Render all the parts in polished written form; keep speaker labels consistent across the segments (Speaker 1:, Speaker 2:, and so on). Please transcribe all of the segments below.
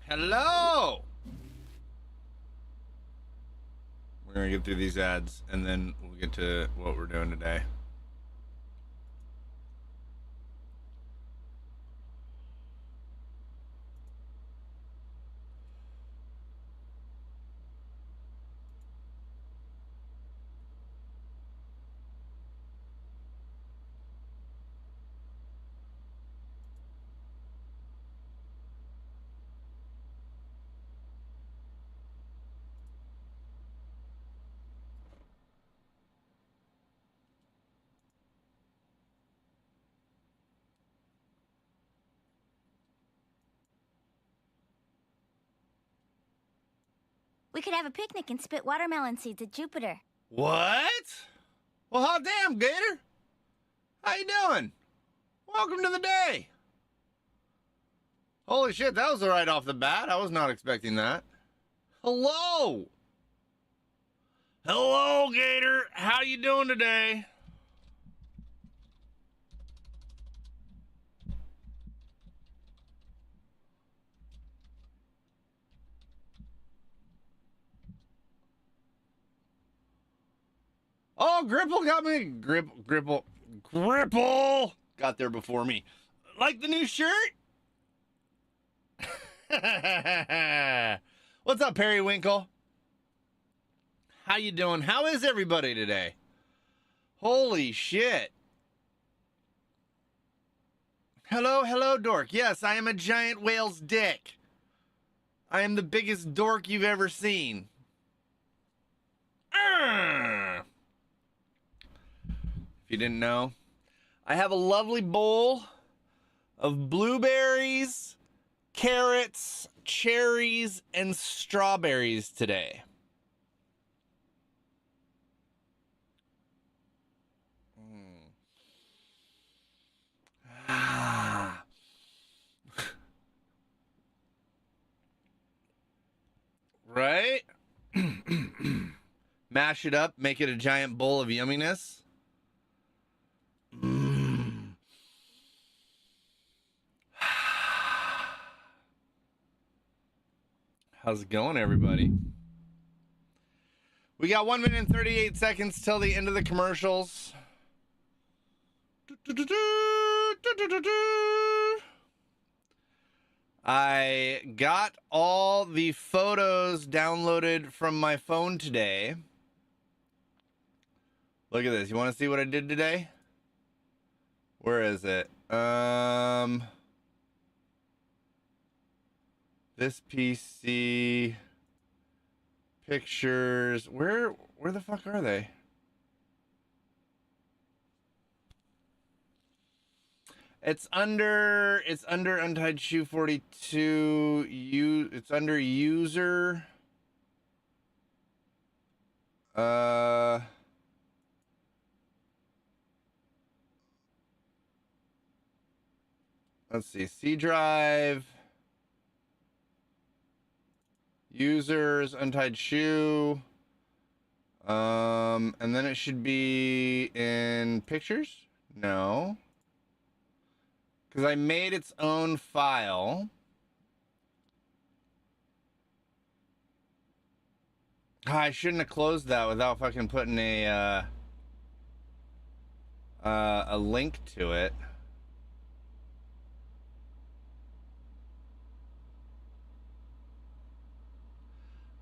Speaker 1: Hello! We're gonna get through these ads and then we'll get to what we're doing today.
Speaker 2: We could have a picnic and spit watermelon seeds at Jupiter.
Speaker 1: What? Well, hot damn, Gator. How you doing? Welcome to the day. Holy shit, that was right off the bat. I was not expecting that. Hello. Hello, Gator. How you doing today? Oh, Gripple got me. Gripple got there before me. Like the new shirt? What's up, Periwinkle? How you doing? How is everybody today? Holy shit. Hello, hello, dork. Yes, I am a giant whale's dick. I am the biggest dork you've ever seen. If you didn't know, I have a lovely bowl of blueberries, carrots, cherries, and strawberries today. Right? Mash it up, make it a giant bowl of yumminess. How's it going, everybody? We got 1 minute and 38 seconds till the end of the commercials. I got all the photos downloaded from my phone today. Look at this. You want to see what I did today? Where is it? This PC pictures. Where the fuck are they? It's under Untied Shoe 42. It's under user. Let's see. C drive. Users, Untied Shoe. And then it should be in pictures? No. Because I made its own file. I shouldn't have closed that without fucking putting a link to it.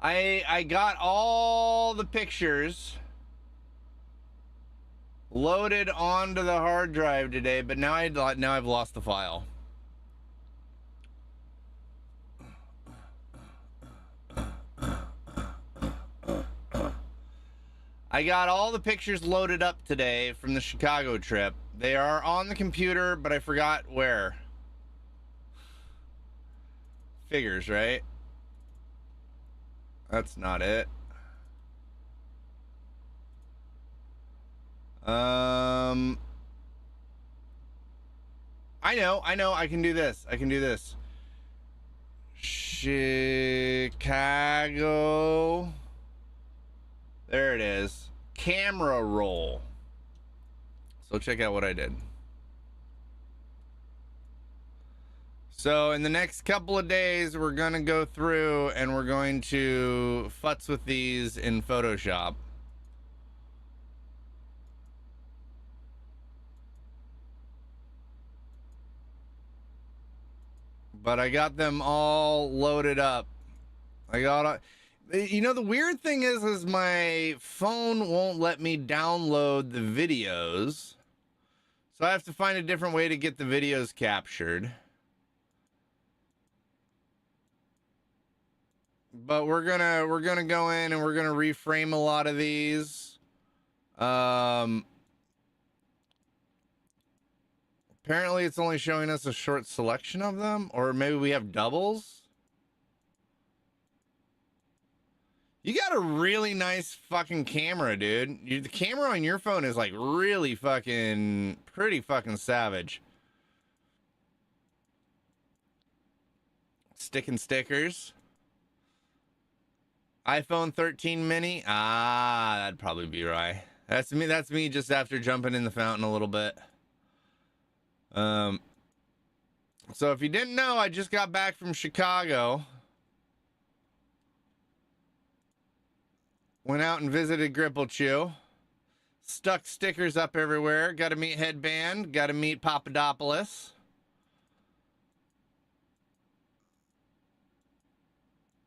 Speaker 1: I got all the pictures loaded onto the hard drive today, but now I've lost the file. I got all the pictures loaded up today from the Chicago trip. They are on the computer, but I forgot where. Figures, right? That's not it. I know. I can do this. Chicago. There it is. Camera roll. So check out what I did. So in the next couple of days, we're going to go through and we're going to futz with these in Photoshop. But I got them all loaded up. I got, you know, the weird thing is my phone won't let me download the videos. So I have to find a different way to get the videos captured. But we're gonna go in and we're gonna reframe a lot of these. Apparently it's only showing us a short selection of them, or maybe we have doubles. You got a really nice fucking camera, dude. The camera on your phone is like really fucking pretty fucking savage. Sticking stickers. iPhone 13 mini. That'd probably be right. That's me just after jumping in the fountain a little bit. So if you didn't know, I just got back from Chicago. Went out and visited Gripple Chew. Stuck stickers up everywhere. Got to meet Headband. Got to meet Papadopoulos.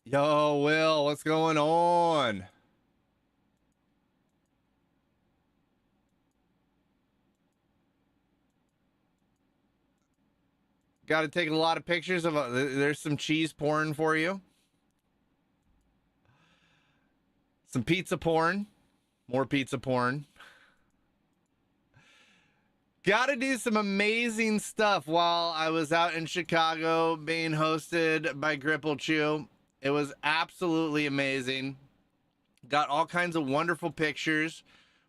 Speaker 1: Yo, Will, what's going on? Got to take a lot of pictures of there's some cheese porn for you. Some pizza porn. More pizza porn. Got to do some amazing stuff while I was out in Chicago being hosted by Gripple Chew. It was absolutely amazing. Got all kinds of wonderful pictures.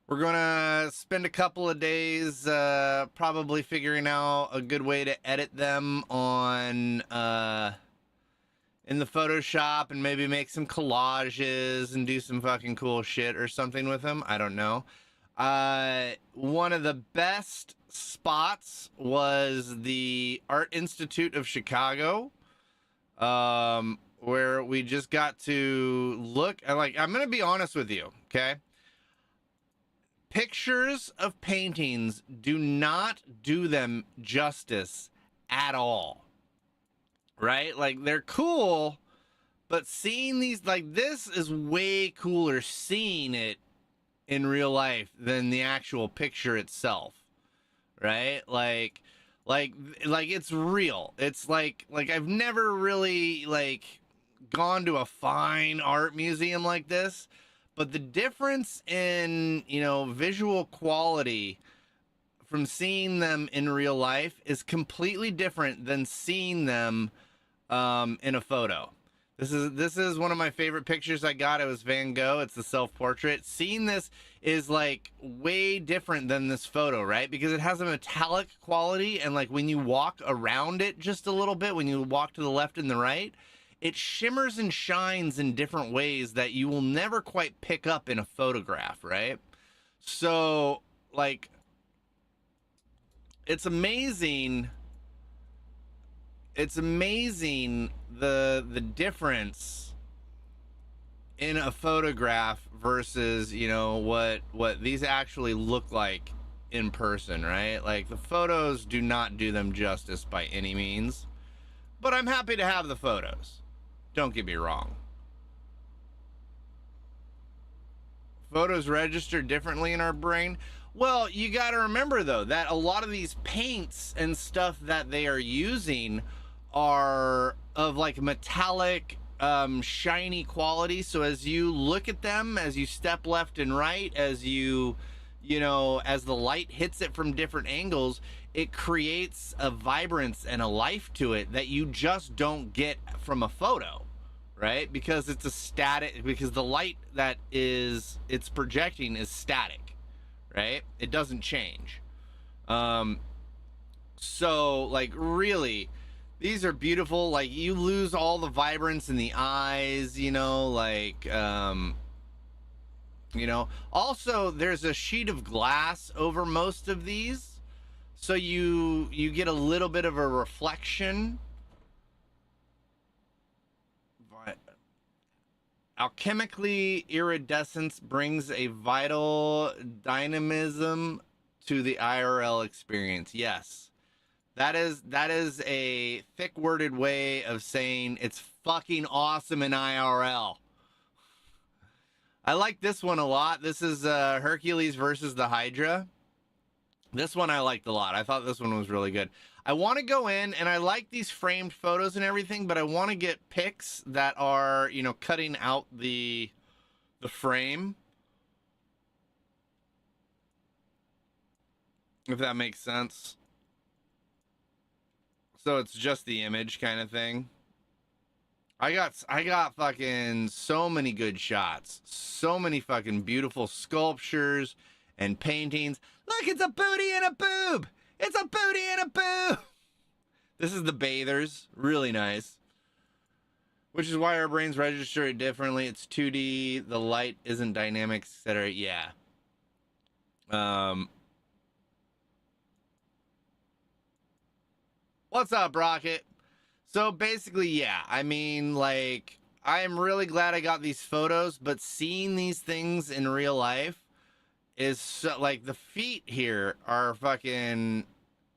Speaker 1: We're going to spend a couple of days probably figuring out a good way to edit them on in the Photoshop and maybe make some collages and do some fucking cool shit or something with them. I don't know. One of the best spots was the Art Institute of Chicago. Where we just got to look at, like, I'm going to be honest with you, okay? Pictures of paintings do not do them justice at all, right? Like, they're cool, but seeing these, like, this is way cooler seeing it in real life than the actual picture itself, right? Like it's real. It's like I've never really, like, gone to a fine art museum like this, but the difference in, you know, visual quality from seeing them in real life is completely different than seeing them in a photo. This is one of my favorite pictures I got. It was Van Gogh. It's the self-portrait. Seeing this is like way different than this photo, right? Because it has a metallic quality, and like when you walk around it just a little bit, when you walk to the left and the right, it shimmers and shines in different ways that you will never quite pick up in a photograph, right? So, like, it's amazing. It's amazing the difference in a photograph versus, you know, what these actually look like in person, right? Like, the photos do not do them justice by any means, but I'm happy to have the photos. Don't get me wrong. Photos register differently in our brain. Well, you got to remember, though, that a lot of these paints and stuff that they are using are of like metallic, shiny quality. So as you look at them, as you step left and right, as you know, as the light hits it from different angles, it creates a vibrance and a life to it that you just don't get from a photo, right? Because it's a static, because the light that it's projecting is static, right? It doesn't change. So, like, really, these are beautiful. Like, you lose all the vibrance in the eyes, you know, like, You know, also there's a sheet of glass over most of these, so you get a little bit of a reflection. Alchemically, iridescence brings a vital dynamism to the IRL experience. Yes. That is a thick-worded way of saying it's fucking awesome in IRL. I like this one a lot. This is Hercules versus the Hydra. This one I liked a lot. I thought this one was really good. I want to go in, and I like these framed photos and everything, but I want to get pics that are, you know, cutting out the frame. If that makes sense. So it's just the image kind of thing. I got fucking so many good shots. So many fucking beautiful sculptures and paintings. Look, it's a booty and a boob. It's a booty and a boob. This is the bathers. Really nice. Which is why our brains register it differently. It's 2D. The light isn't dynamic, etc. Yeah. What's up, Rocket? So basically, yeah, I mean, like, I'm really glad I got these photos, but seeing these things in real life is so, like, the feet here are fucking,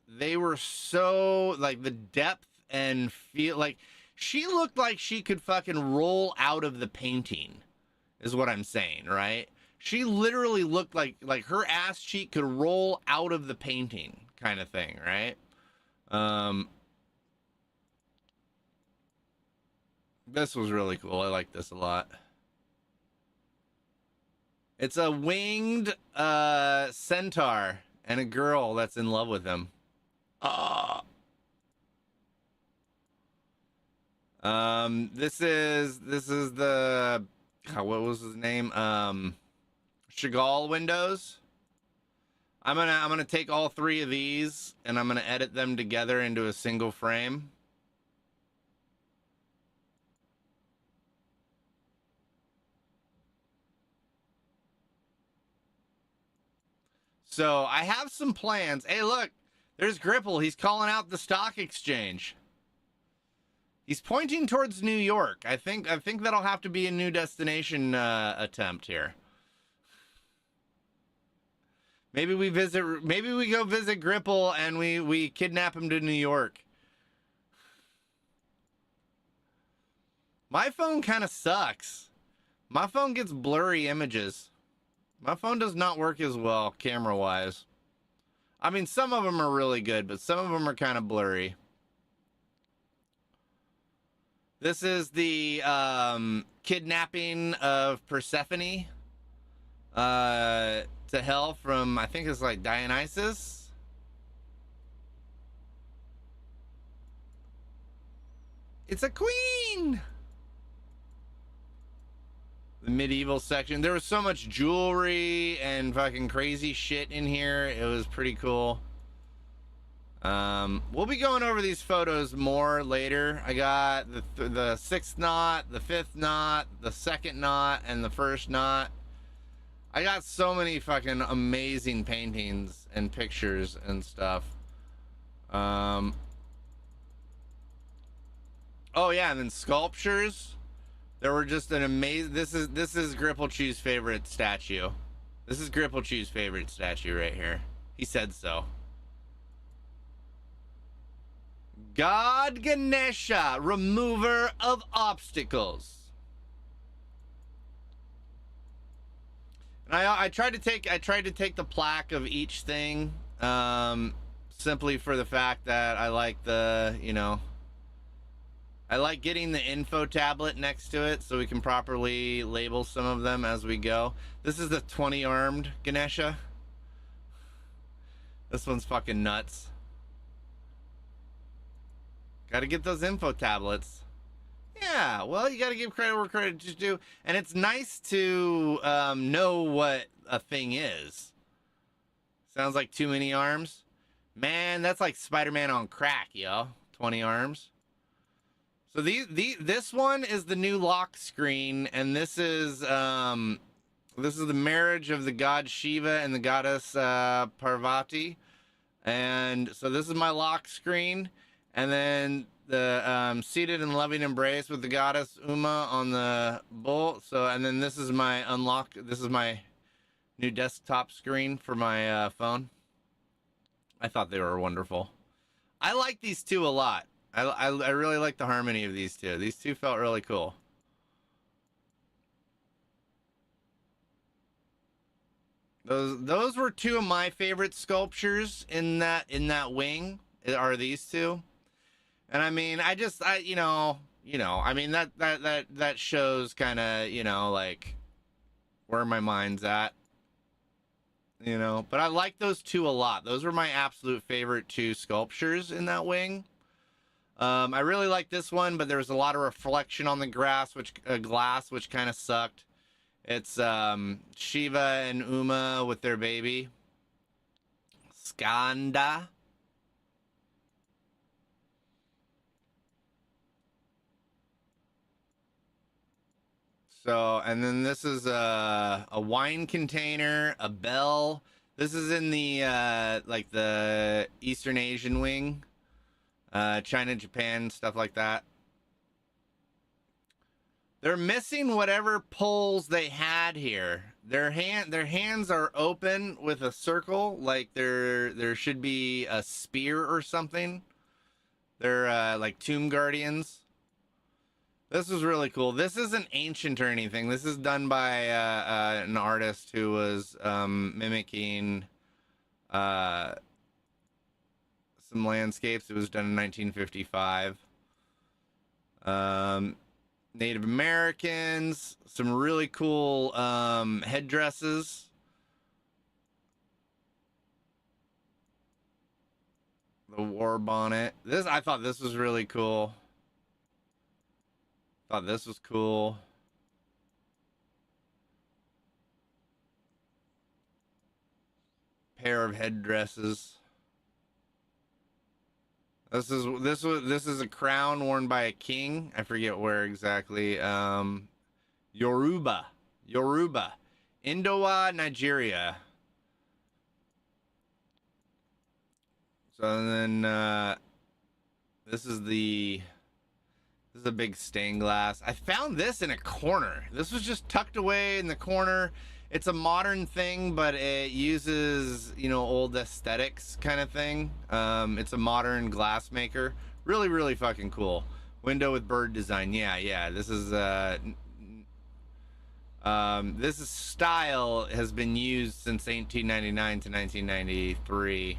Speaker 1: they were so, like, the depth and feel, like, she looked like she could fucking roll out of the painting, is what I'm saying, right? She literally looked like her ass cheek could roll out of the painting kind of thing, right? This was really cool. I like this a lot. It's a winged centaur and a girl that's in love with him. This is the what was his name? Chagall windows. I'm gonna take all three of these and I'm gonna edit them together into a single frame. So I have some plans. Hey, look, there's Gripple. He's calling out the stock exchange. He's pointing towards New York. I think that'll have to be a new destination attempt here. Maybe we go visit Gripple and we kidnap him to New York. My phone kind of sucks. My phone gets blurry images. My phone does not work as well camera-wise. I mean, some of them are really good, but some of them are kind of blurry. This is the kidnapping of Persephone to hell from, I think it's like Dionysus. It's a queen! The medieval section. There was so much jewelry and fucking crazy shit in here. It was pretty cool. We'll be going over these photos more later. I got the 6th knot, the 5th knot, the 2nd knot, and the 1st knot. I got so many fucking amazing paintings and pictures and stuff. Oh yeah, and then sculptures. There were just an amazing. This is Gripplechu's favorite statue. This is Gripplechu's favorite statue right here. He said so. God Ganesha, remover of obstacles. And I tried to take the plaque of each thing, simply for the fact that I like the, you know, I like getting the info tablet next to it so we can properly label some of them as we go. This is the 20-armed Ganesha. This one's fucking nuts. Gotta get those info tablets. Yeah, well, you gotta give credit where credit is due. And it's nice to know what a thing is. Sounds like too many arms. Man, that's like Spider-Man on crack, yo. 20 arms. So this one is the new lock screen, and this is This is the marriage of the god Shiva and the goddess Parvati. And so this is my lock screen. And then the seated in loving embrace with the goddess Uma on the bull. So, and then this is my unlock. This is my new desktop screen for my phone. I thought they were wonderful. I like these two a lot. I really like the harmony of these two. These two felt really cool. Those were two of my favorite sculptures in that wing. Are these two? And I mean, I mean that shows kind of, like where my mind's at. But I like those two a lot. Those were my absolute favorite two sculptures in that wing. I really like this one, but there was a lot of reflection on the glass, which kind of sucked. It's Shiva and Uma with their baby, Skanda. So, and then this is a wine container, a bell. This is in the like the Eastern Asian wing, China, Japan, stuff like that. They're missing whatever poles they had here. Their hands are open with a circle, like there should be a spear or something. They're like tomb guardians. This was really cool. This isn't ancient or anything. This is done by an artist who was mimicking some landscapes. It was done in 1955. Native Americans, some really cool headdresses. The war bonnet. I thought this was really cool. Thought this was cool. Pair of headdresses. This is a crown worn by a king. I forget where exactly. Yoruba, Indoa, Nigeria. So then this is a big stained glass. I found this in a corner. This was just tucked away in the corner. It's a modern thing, but it uses, old aesthetics kind of thing. It's a modern glass maker. Really, really fucking cool. Window with bird design. Yeah. This is style has been used since 1899 to 1993.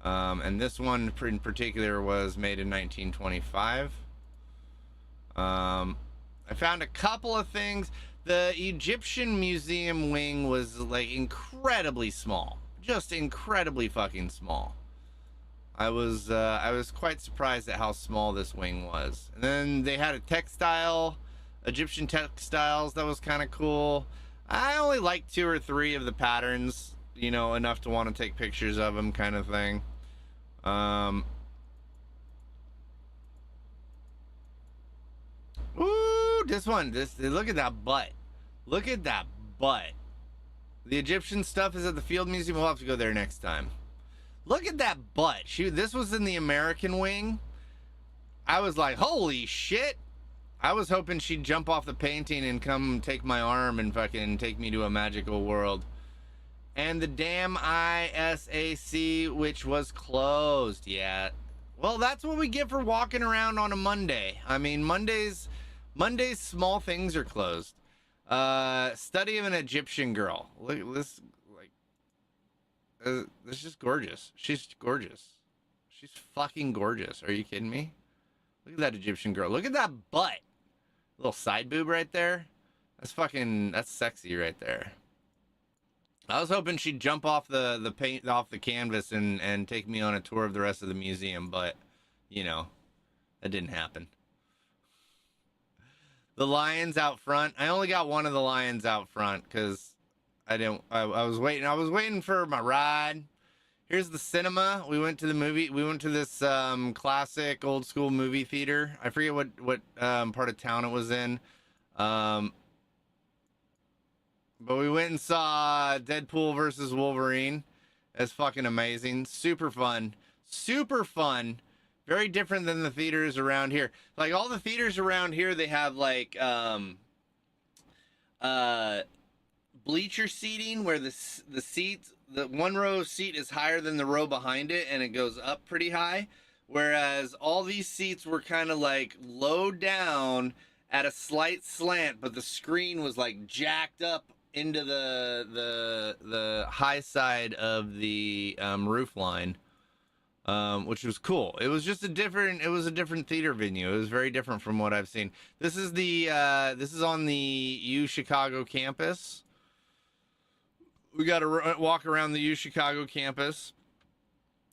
Speaker 1: And this one in particular was made in 1925. I found a couple of things. The Egyptian Museum wing was like incredibly small, just incredibly fucking small. I was quite surprised at how small this wing was. And then they had a Egyptian textiles that was kind of cool. I only liked 2 or 3 of the patterns, enough to want to take pictures of them, kind of thing. Ooh, look at that butt. Look at that butt. The Egyptian stuff is at the Field Museum. We'll have to go there next time. Look at that butt. This was in the American wing. I was like, holy shit. I was hoping she'd jump off the painting and come take my arm and fucking take me to a magical world. And the damn ISAC, which was closed. Yeah. Well, that's what we get for walking around on a Monday. I mean, Mondays small things are closed. Study of an Egyptian girl. Look at this, this is just gorgeous. She's gorgeous. She's fucking gorgeous. Are you kidding me? Look at that Egyptian girl. Look at that butt. Little side boob right there. That's sexy right there. I was hoping she'd jump off the paint off the canvas and take me on a tour of the rest of the museum, but that didn't happen. The lions out front. I only got one of the lions out front because I was waiting for my ride. Here's the cinema. We went to the movie. We went to this classic old school movie theater. I forget what part of town it was in. But we went and saw Deadpool versus Wolverine. It's fucking amazing. Super fun. Super fun. Very different than the theaters around here. Like all the theaters around here, they have like bleacher seating where the seats, the one row seat is higher than the row behind it and it goes up pretty high. Whereas all these seats were kind of like low down at a slight slant, but the screen was like jacked up into the high side of the roof line, which was cool. It was just a different theater venue. It was very different from what I've seen. This is on the U Chicago campus. We got to walk around the U Chicago campus.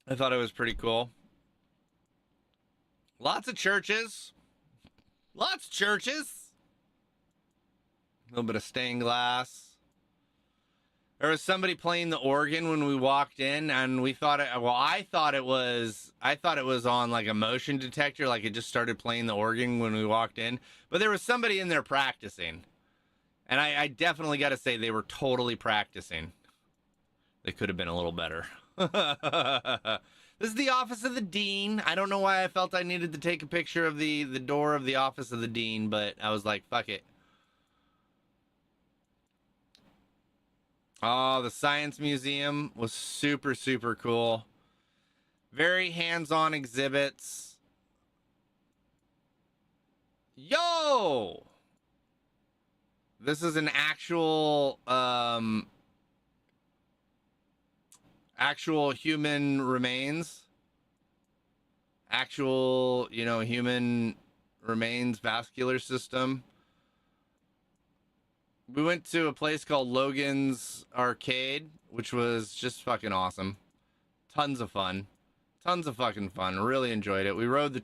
Speaker 1: I thought it was pretty cool. Lots of churches. Lots of churches. A little bit of stained glass. There was somebody playing the organ when we walked in, and we thought I thought it was on like a motion detector, like it just started playing the organ when we walked in. But there was somebody in there practicing. And I definitely got to say they were totally practicing. They could have been a little better. This is the office of the dean. I don't know why I felt I needed to take a picture of the door of the office of the dean, but I was like, fuck it. Oh, the science museum was super, super cool. Very hands-on exhibits. Yo! This is an actual human remains. Actual, human remains vascular system. We went to a place called Logan's Arcade, which was just fucking awesome. Tons of fun. Tons of fucking fun. Really enjoyed it. We rode the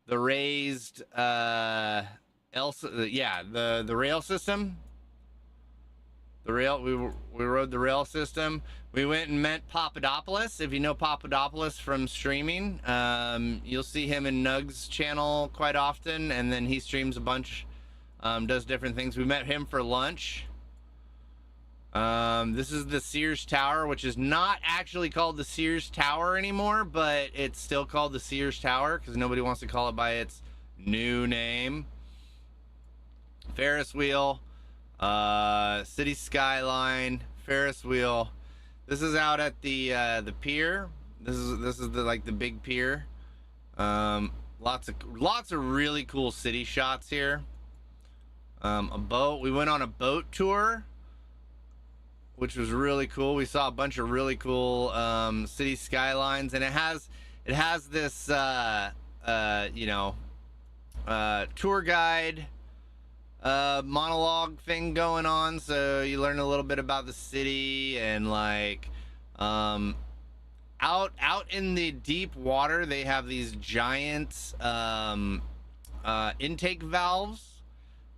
Speaker 1: raised the rail system. We rode the rail system. We went and met Papadopoulos. If you know Papadopoulos from streaming, you'll see him in Nug's channel quite often, and then he streams a bunch, does different things. We met him for lunch. This is the Sears Tower, which is not actually called the Sears Tower anymore, but it's still called the Sears Tower because nobody wants to call it by its new name. Ferris wheel, city skyline, Ferris wheel. This is out at the pier. This is the big pier. Lots of really cool city shots here. A boat. We went on a boat tour, which was really cool. We saw a bunch of really cool city skylines, and it has this tour guide monologue thing going on, so you learn a little bit about the city. And like out in the deep water, they have these giant intake valves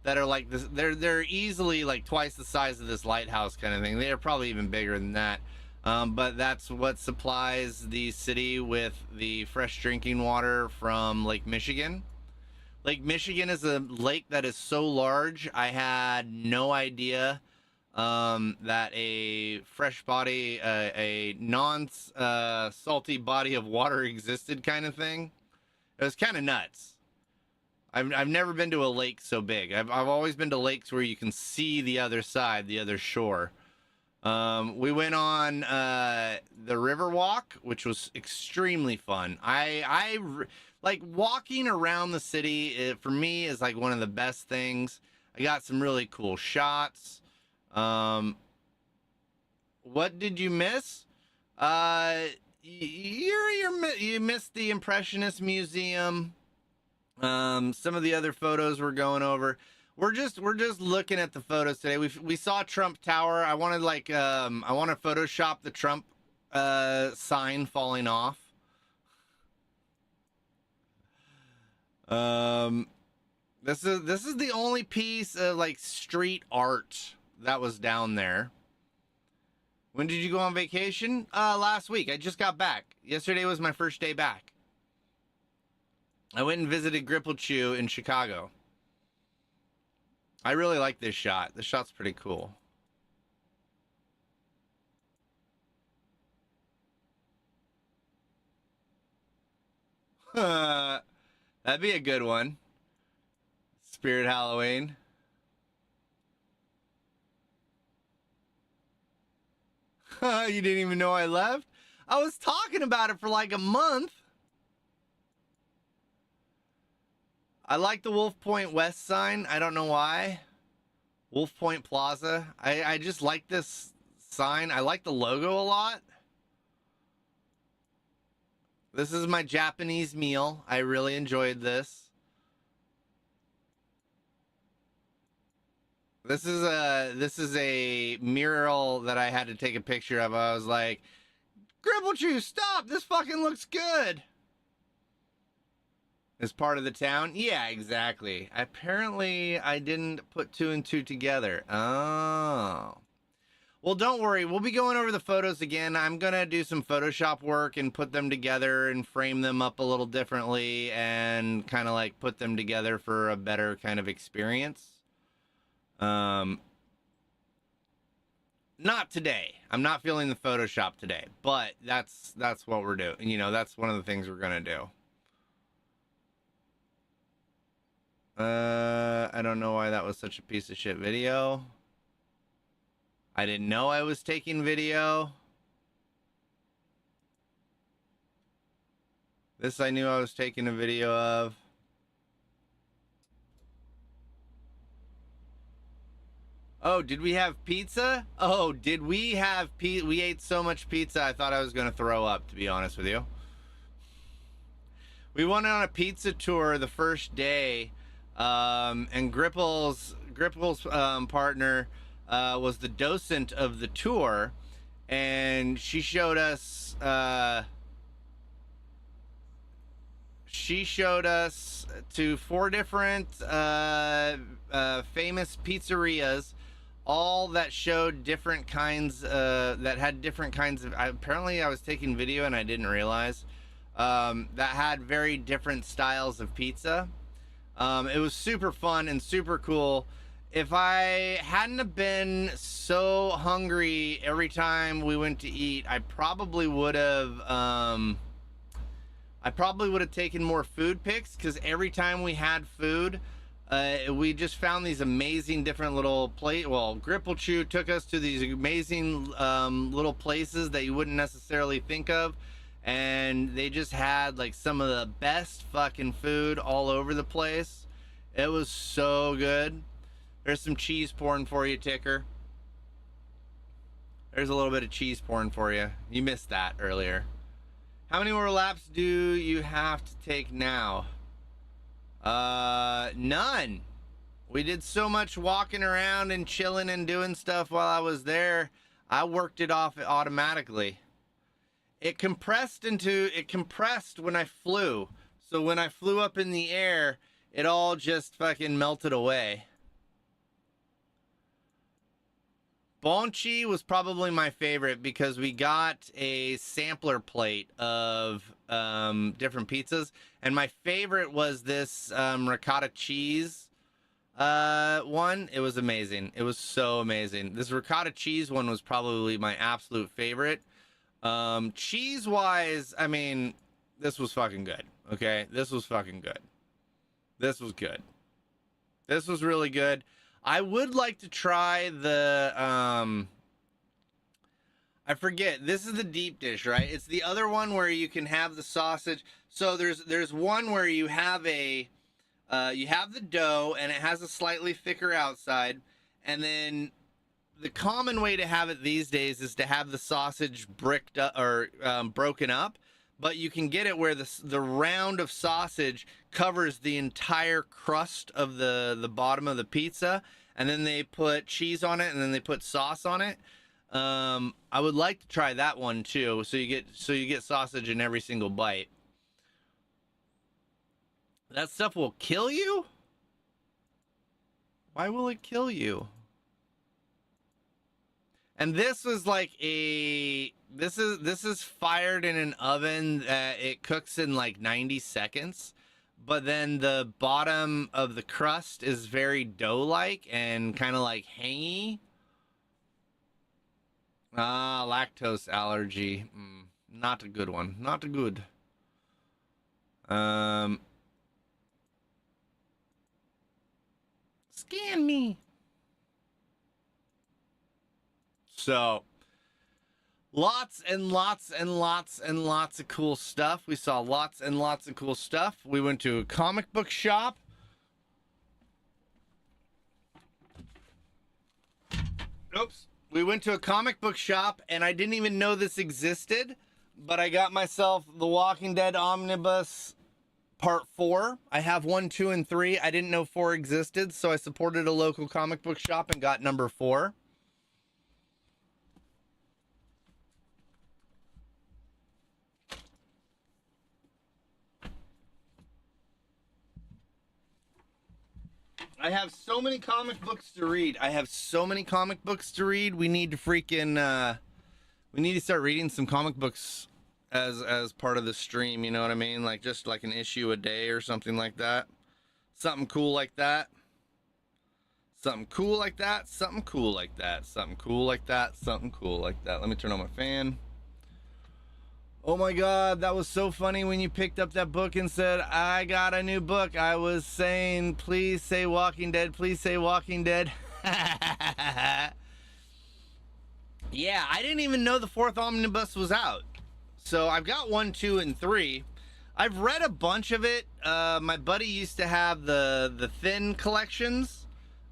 Speaker 1: that are like this. They're easily like twice the size of this lighthouse kind of thing. They're probably even bigger than that. But that's what supplies the city with the fresh drinking water from Lake Michigan. Lake Michigan is a lake that is so large, I had no idea that a fresh body, a non-salty body of water existed kind of thing. It was kind of nuts. I've never been to a lake so big. I've always been to lakes where you can see the other side, the other shore. We went on the river walk, which was extremely fun. I like walking around the city. For me is like one of the best things. I got some really cool shots. What did you miss? You missed the Impressionist Museum. Some of the other photos we're going over. We're just looking at the photos today. We saw Trump Tower. I want to Photoshop the Trump sign falling off. This is the only piece of like street art that was down there. When did you go on vacation? Last week. I just got back. Yesterday was my first day back. I went and visited Gripple Chew in Chicago. I really like this shot. This shot's pretty cool. That'd be a good one. Spirit Halloween. You didn't even know I left? I was talking about it for like a month. I like the Wolf Point West sign. I don't know why. Wolf Point Plaza. I just like this sign. I like the logo a lot. This is my Japanese meal. I really enjoyed this. This is a mural that I had to take a picture of. I was like, Gribble stop! This fucking looks good. As part of the town? Yeah, exactly. Apparently, I didn't put two and two together. Oh. Well, don't worry. We'll be going over the photos again. I'm going to do some Photoshop work and put them together and frame them up a little differently and kind of like put them together for a better kind of experience. Not today. I'm not feeling the Photoshop today, but that's what we're doing. You know, that's one of the things we're going to do. I don't know why that was such a piece of shit video. I didn't know I was taking video. This I knew I was taking a video of. Oh, did we have pizza? Oh, did we have pizza? We ate so much pizza, I thought I was going to throw up, to be honest with you. We went on a pizza tour the first day, and Gripple's partner was the docent of the tour, and she showed us to 4 different famous pizzerias, all that showed different kinds that had different kinds of, apparently I was taking video and I didn't realize, that had very different styles of pizza. It was super fun and super cool. If I hadn't have been so hungry every time we went to eat, I probably would have taken more food pics, because every time we had food, we just found these amazing different little Gripple took us to these amazing little places that you wouldn't necessarily think of, and they just had like some of the best fucking food all over the place. It was so good. There's some cheese porn for you, Ticker. There's a little bit of cheese porn for you. You missed that earlier. How many more laps do you have to take now? None. We did so much walking around and chilling and doing stuff while I was there. I worked it off automatically. It compressed when I flew. So when I flew up in the air, it all just fucking melted away. Bonchi was probably my favorite because we got a sampler plate of different pizzas, and my favorite was this ricotta cheese one. It was amazing. It was so amazing. This ricotta cheese one was probably my absolute favorite. Cheese wise, I mean, this was fucking good. Okay, this was fucking good. This was good. This was really good. I would like to try the, I forget, this is the deep dish, right? It's the other one where you can have the sausage. So there's one where you have you have the dough and it has a slightly thicker outside. And then the common way to have it these days is to have the sausage bricked up or broken up. But you can get it where the round of sausage covers the entire crust of the bottom of the pizza, and then they put cheese on it, and then they put sauce on it. I would like to try that one too. So you get sausage in every single bite. That stuff will kill you? Why will it kill you? And this was like this is fired in an oven. It cooks in like 90 seconds, but then the bottom of the crust is very dough-like and kind of like hangy. Ah, lactose allergy. Not a good one. Not a good. Scan me. So, lots and lots and lots and lots of cool stuff. We saw lots and lots of cool stuff. We went to a comic book shop. Oops. We went to a comic book shop, and I didn't even know this existed, but I got myself The Walking Dead Omnibus Part 4. I have 1, 2, and 3. I didn't know 4 existed, so I supported a local comic book shop and got number 4. I have so many comic books to read. We need to freaking we need to start reading some comic books as part of the stream, you know what I mean? Like just like an issue a day or something like that. Something cool like that. Something cool like that. Something cool like that. Something cool like that. Something cool like that. Let me turn on my fan. Oh my God, that was so funny when you picked up that book and said, I got a new book. I was saying, please say Walking Dead. Please say Walking Dead. Yeah, I didn't even know the 4th omnibus was out. So I've got 1, 2, and 3. I've read a bunch of it. My buddy used to have the thin collections.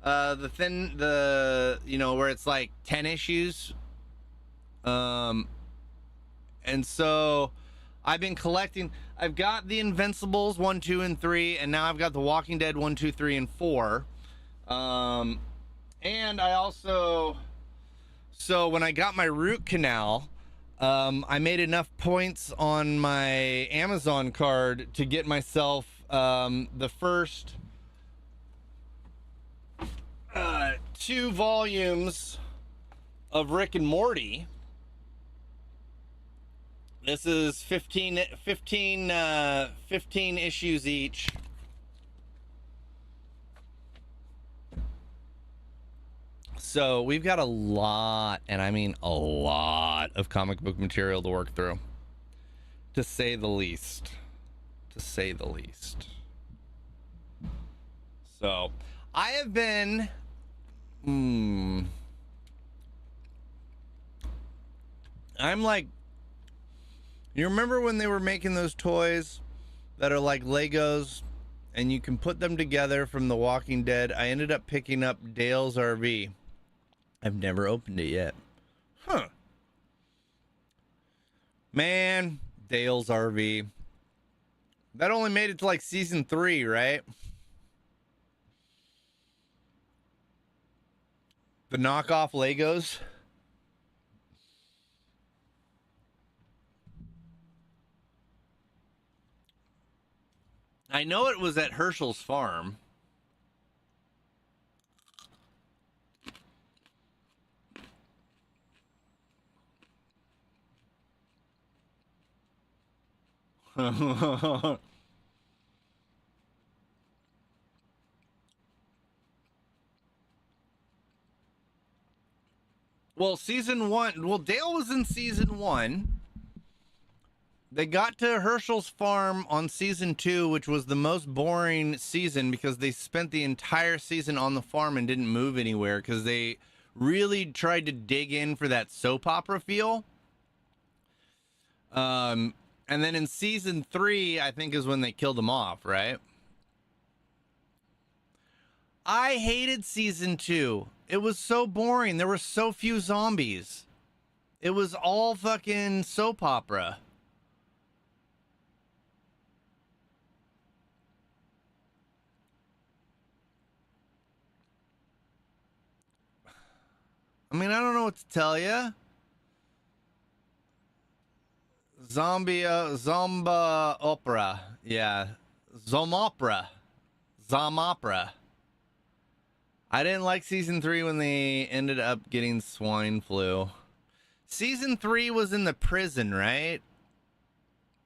Speaker 1: You know, where it's like 10 issues. And so I've been collecting. I've got the Invincibles 1, 2, and 3, and now I've got the Walking Dead 1, 2, 3, and 4. And I also, so when I got my root canal, I made enough points on my Amazon card to get myself the first 2 volumes of Rick and Morty. This is 15 issues each. So we've got a lot, and I mean a lot of comic book material to work through, to say the least. So I have been I'm like, you remember when they were making those toys that are like Legos and you can put them together from The Walking Dead? I ended up picking up Dale's RV. I've never opened it yet. Huh. Man, Dale's RV. That only made it to like season 3, right? The knockoff Legos. I know it was at Herschel's farm. Well, season 1, well, Dale was in season 1. They got to Herschel's farm on season 2, which was the most boring season because they spent the entire season on the farm and didn't move anywhere because they really tried to dig in for that soap opera feel. And then in season 3, I think is when they killed him off, right? I hated season 2. It was so boring. There were so few zombies. It was all fucking soap opera. I mean, I don't know what to tell you. Zomba opera. Yeah. Zomopera. Zomopera. I didn't like season 3 when they ended up getting swine flu. Season 3 was in the prison, right?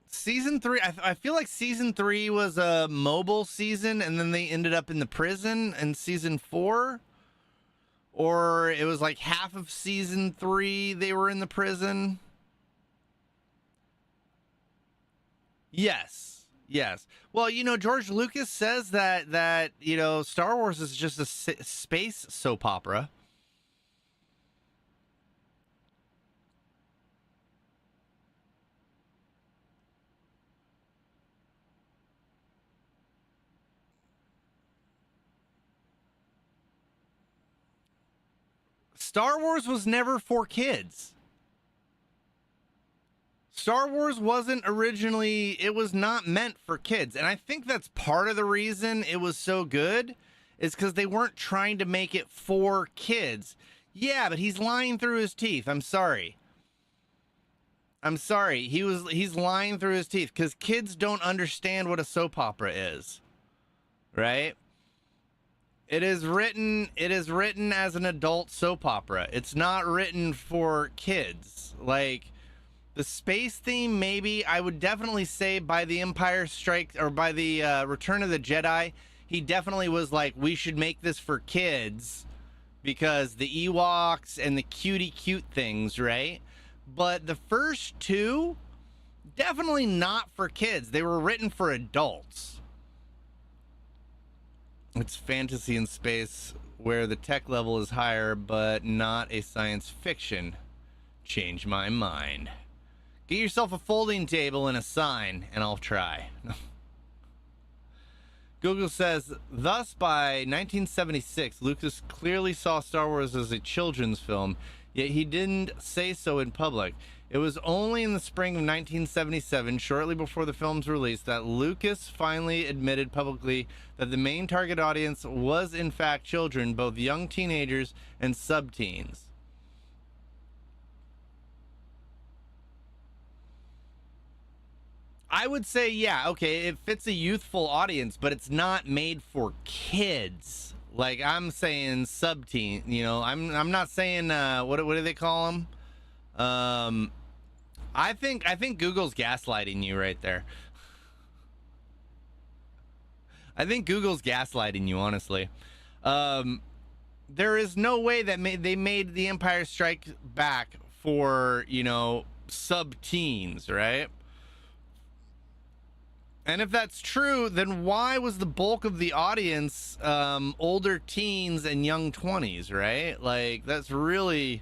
Speaker 1: Season 3, I feel like season 3 was a mobile season, and then they ended up in the prison in season 4. Or it was like half of season 3 they were in the prison. Yes. Well, George Lucas says that Star Wars is just a space soap opera. Star Wars was never for kids. Star Wars wasn't originally, it was not meant for kids. And I think that's part of the reason it was so good is because they weren't trying to make it for kids. Yeah, but he's lying through his teeth. I'm sorry. He's lying through his teeth because kids don't understand what a soap opera is. Right? It is written as an adult soap opera. It's not written for kids. Like the space theme, maybe I would definitely say by the Empire Strike or by the Return of the Jedi, he definitely was like, we should make this for kids because the Ewoks and the cutie cute things, right? But the first two, definitely not for kids. They were written for adults. It's fantasy in space where the tech level is higher, but not a science fiction. Change my mind. Get yourself a folding table and a sign, and I'll try. Google says, thus by 1976, Lucas clearly saw Star Wars as a children's film, yet he didn't say so in public. It was only in the spring of 1977, shortly before the film's release, that Lucas finally admitted publicly that the main target audience was in fact children, both young teenagers and sub-teens. I would say, yeah, okay, it fits a youthful audience, but it's not made for kids. Like I'm saying sub-teen, I'm not saying what do they call them? I think Google's gaslighting you right there. I think Google's gaslighting you, honestly. There is no way that they made The Empire Strikes Back for, sub-teens, right? And if that's true, then why was the bulk of the audience older teens and young 20s, right? Like, that's really...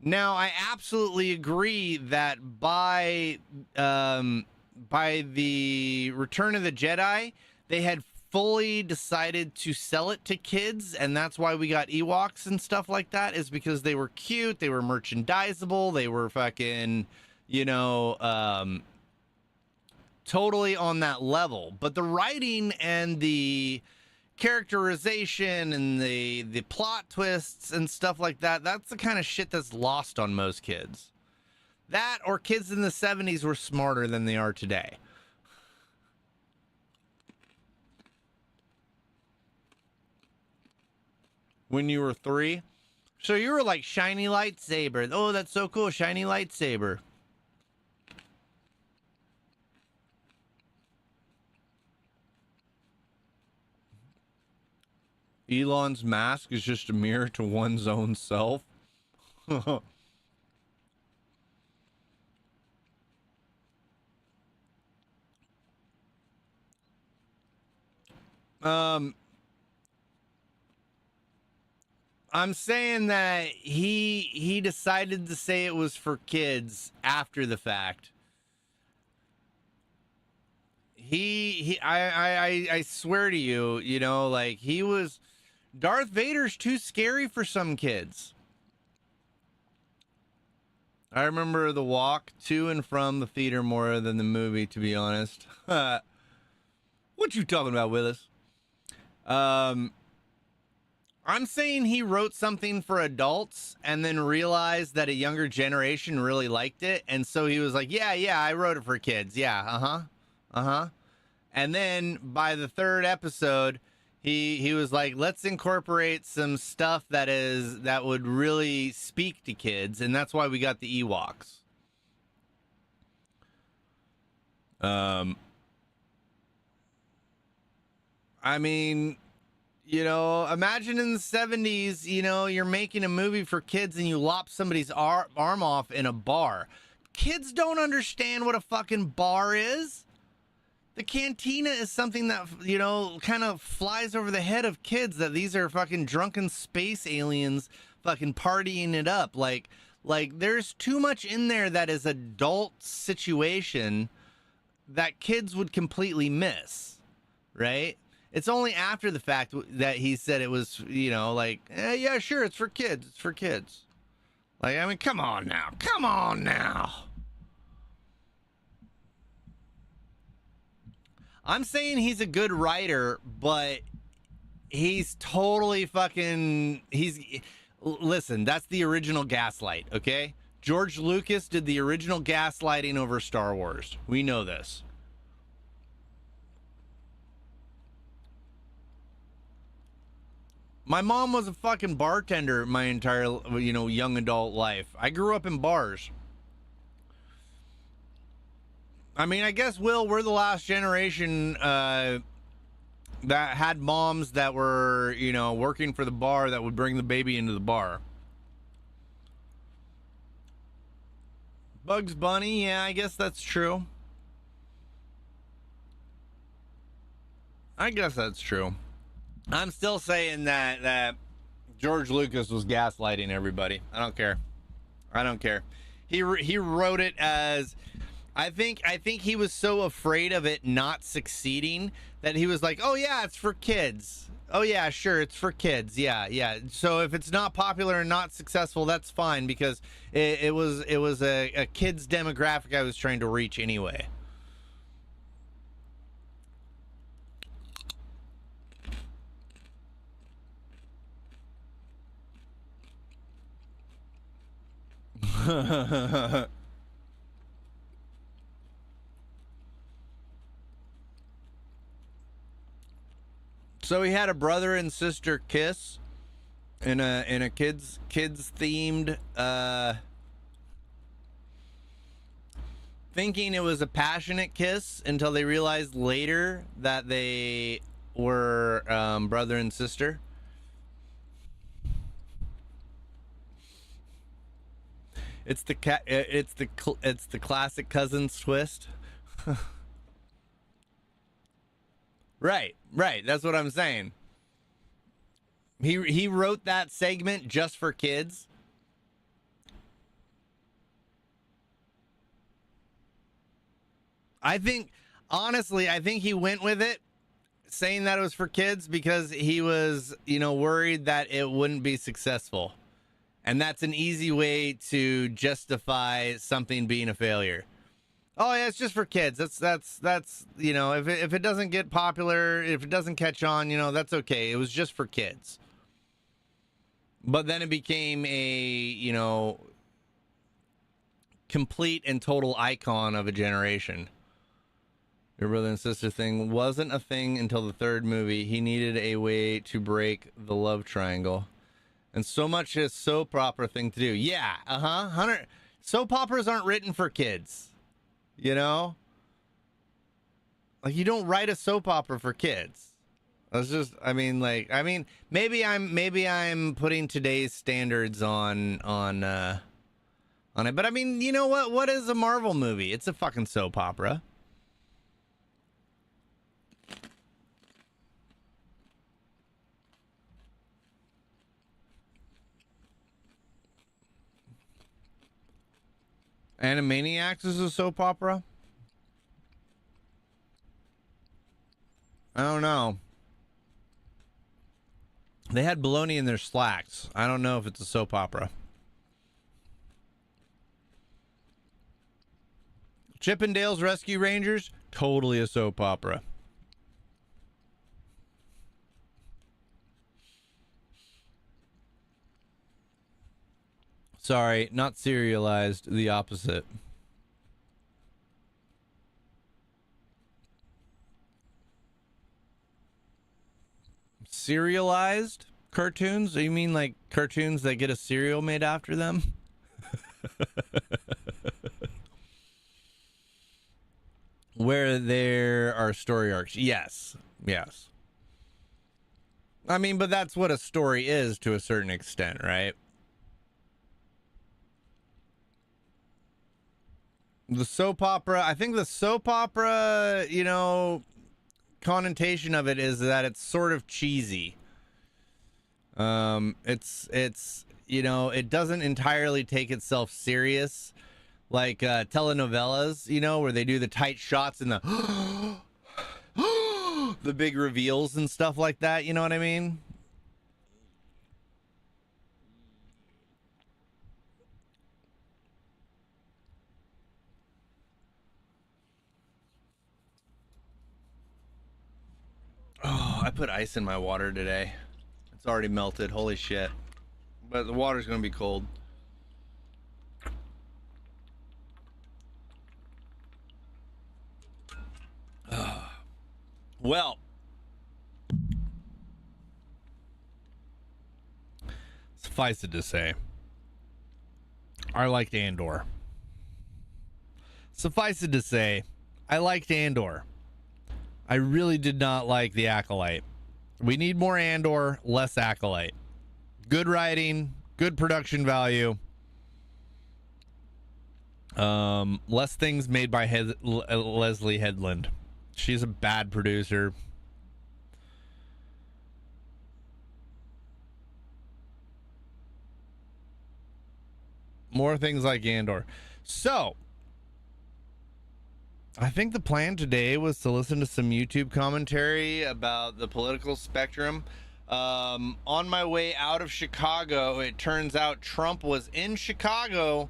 Speaker 1: Now, I absolutely agree that by the Return of the Jedi, they had fully decided to sell it to kids, and that's why we got Ewoks and stuff like that, is because they were cute, they were merchandisable, they were fucking, totally on that level. But the writing and the characterization and the plot twists and stuff like that, that's the kind of shit that's lost on most kids. That or kids in the 70s were smarter than they are today. When you were 3? So you were like, shiny lightsaber. Oh, that's so cool, shiny lightsaber. Elon's mask is just a mirror to one's own self. I'm saying that he decided to say it was for kids after the fact. I swear to you, like he was... Darth Vader's too scary for some kids. I remember the walk to and from the theater more than the movie, to be honest. What you talking about, Willis? I'm saying he wrote something for adults and then realized that a younger generation really liked it. And so he was like, yeah, I wrote it for kids. Yeah, And then by the third episode, he was like, let's incorporate some stuff that would really speak to kids. And that's why we got the Ewoks. Um, I mean, you know, imagine in the 70s, you know, you're making a movie for kids and you lop somebody's arm off in a bar. Kids don't understand what a fucking bar is. The cantina is something that, you know, kind of flies over the head of kids, that these are fucking drunken space aliens fucking partying it up. Like there's too much in there that is adult situation that kids would completely miss, right? It's only after the fact that he said it was, you know, like, yeah, sure, it's for kids. It's for kids. Like, I mean, come on now. Come on now. I'm saying he's a good writer, but he's totally fucking, listen, that's the original Gaslight, okay? George Lucas did the original gaslighting over Star Wars. We know this. My mom was a fucking bartender my entire, you know, young adult life. I grew up in bars. I mean, I guess, Will, we're the last generation that had moms that were, you know, working for the bar that would bring the baby into the bar. Bugs Bunny, yeah, I guess that's true. I guess that's true. I'm still saying that George Lucas was gaslighting everybody. I don't care. I don't care. He wrote it as, I think he was so afraid of it not succeeding that he was like, oh yeah, it's for kids. Oh yeah, sure, it's for kids. Yeah. So if it's not popular and not successful, that's fine, because it was a kids demographic I was trying to reach anyway. So he had a brother and sister kiss in a kids themed, thinking it was a passionate kiss, until they realized later that they were brother and sister. It's the classic Cousins twist. Right. That's what I'm saying. He wrote that segment just for kids. Honestly, I think he went with it saying that it was for kids because he was, you know, worried that it wouldn't be successful. And that's an easy way to justify something being a failure. Oh yeah, it's just for kids. That's you know, if it doesn't get popular, if it doesn't catch on, you know, that's okay. It was just for kids. But then it became a, you know, complete and total icon of a generation. Your brother and sister thing wasn't a thing until the third movie. He needed a way to break the love triangle. And so much is soap opera thing to do. Yeah, 100. Soap operas aren't written for kids. You know? Like, you don't write a soap opera for kids. That's just, maybe I'm putting today's standards on it. But I mean, you know what? What is a Marvel movie? It's a fucking soap opera. Animaniacs is a soap opera? I don't know. They had bologna in their slacks. I don't know if it's a soap opera. Chippendales Rescue Rangers? Totally a soap opera. Sorry, not serialized. The opposite. Serialized cartoons? You mean like cartoons that get a cereal made after them? where there are story arcs. Yes. I mean, but that's what a story is to a certain extent, right? The soap opera, I think the soap opera, connotation of it is that it's sort of cheesy. It's it doesn't entirely take itself serious like telenovelas, where they do the tight shots and the the big reveals and stuff like that, you know what I mean? Oh, I put ice in my water today. It's already melted. Holy shit. But the water's going to be cold. Well, suffice it to say, I liked Andor. Suffice it to say, I liked Andor. I really did not like the Acolyte. We need more Andor, less Acolyte. Good writing, good production value. Less things made by Leslie Headland. She's a bad producer. More things like Andor. So, I think the plan today was to listen to some YouTube commentary about the political spectrum. On my way out of Chicago, it turns out Trump was in Chicago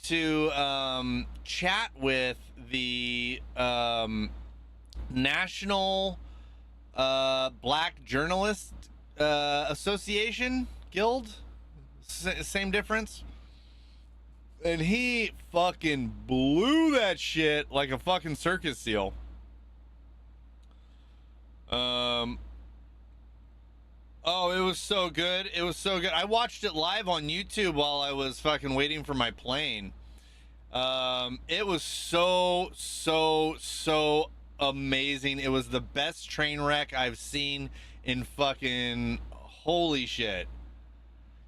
Speaker 1: to chat with the National Black Journalist Association Guild. Same difference. And he fucking blew that shit like a fucking circus seal. Oh, it was so good. It was so good. I watched it live on YouTube while I was fucking waiting for my plane. It was so amazing. It was the best train wreck I've seen in fucking holy shit.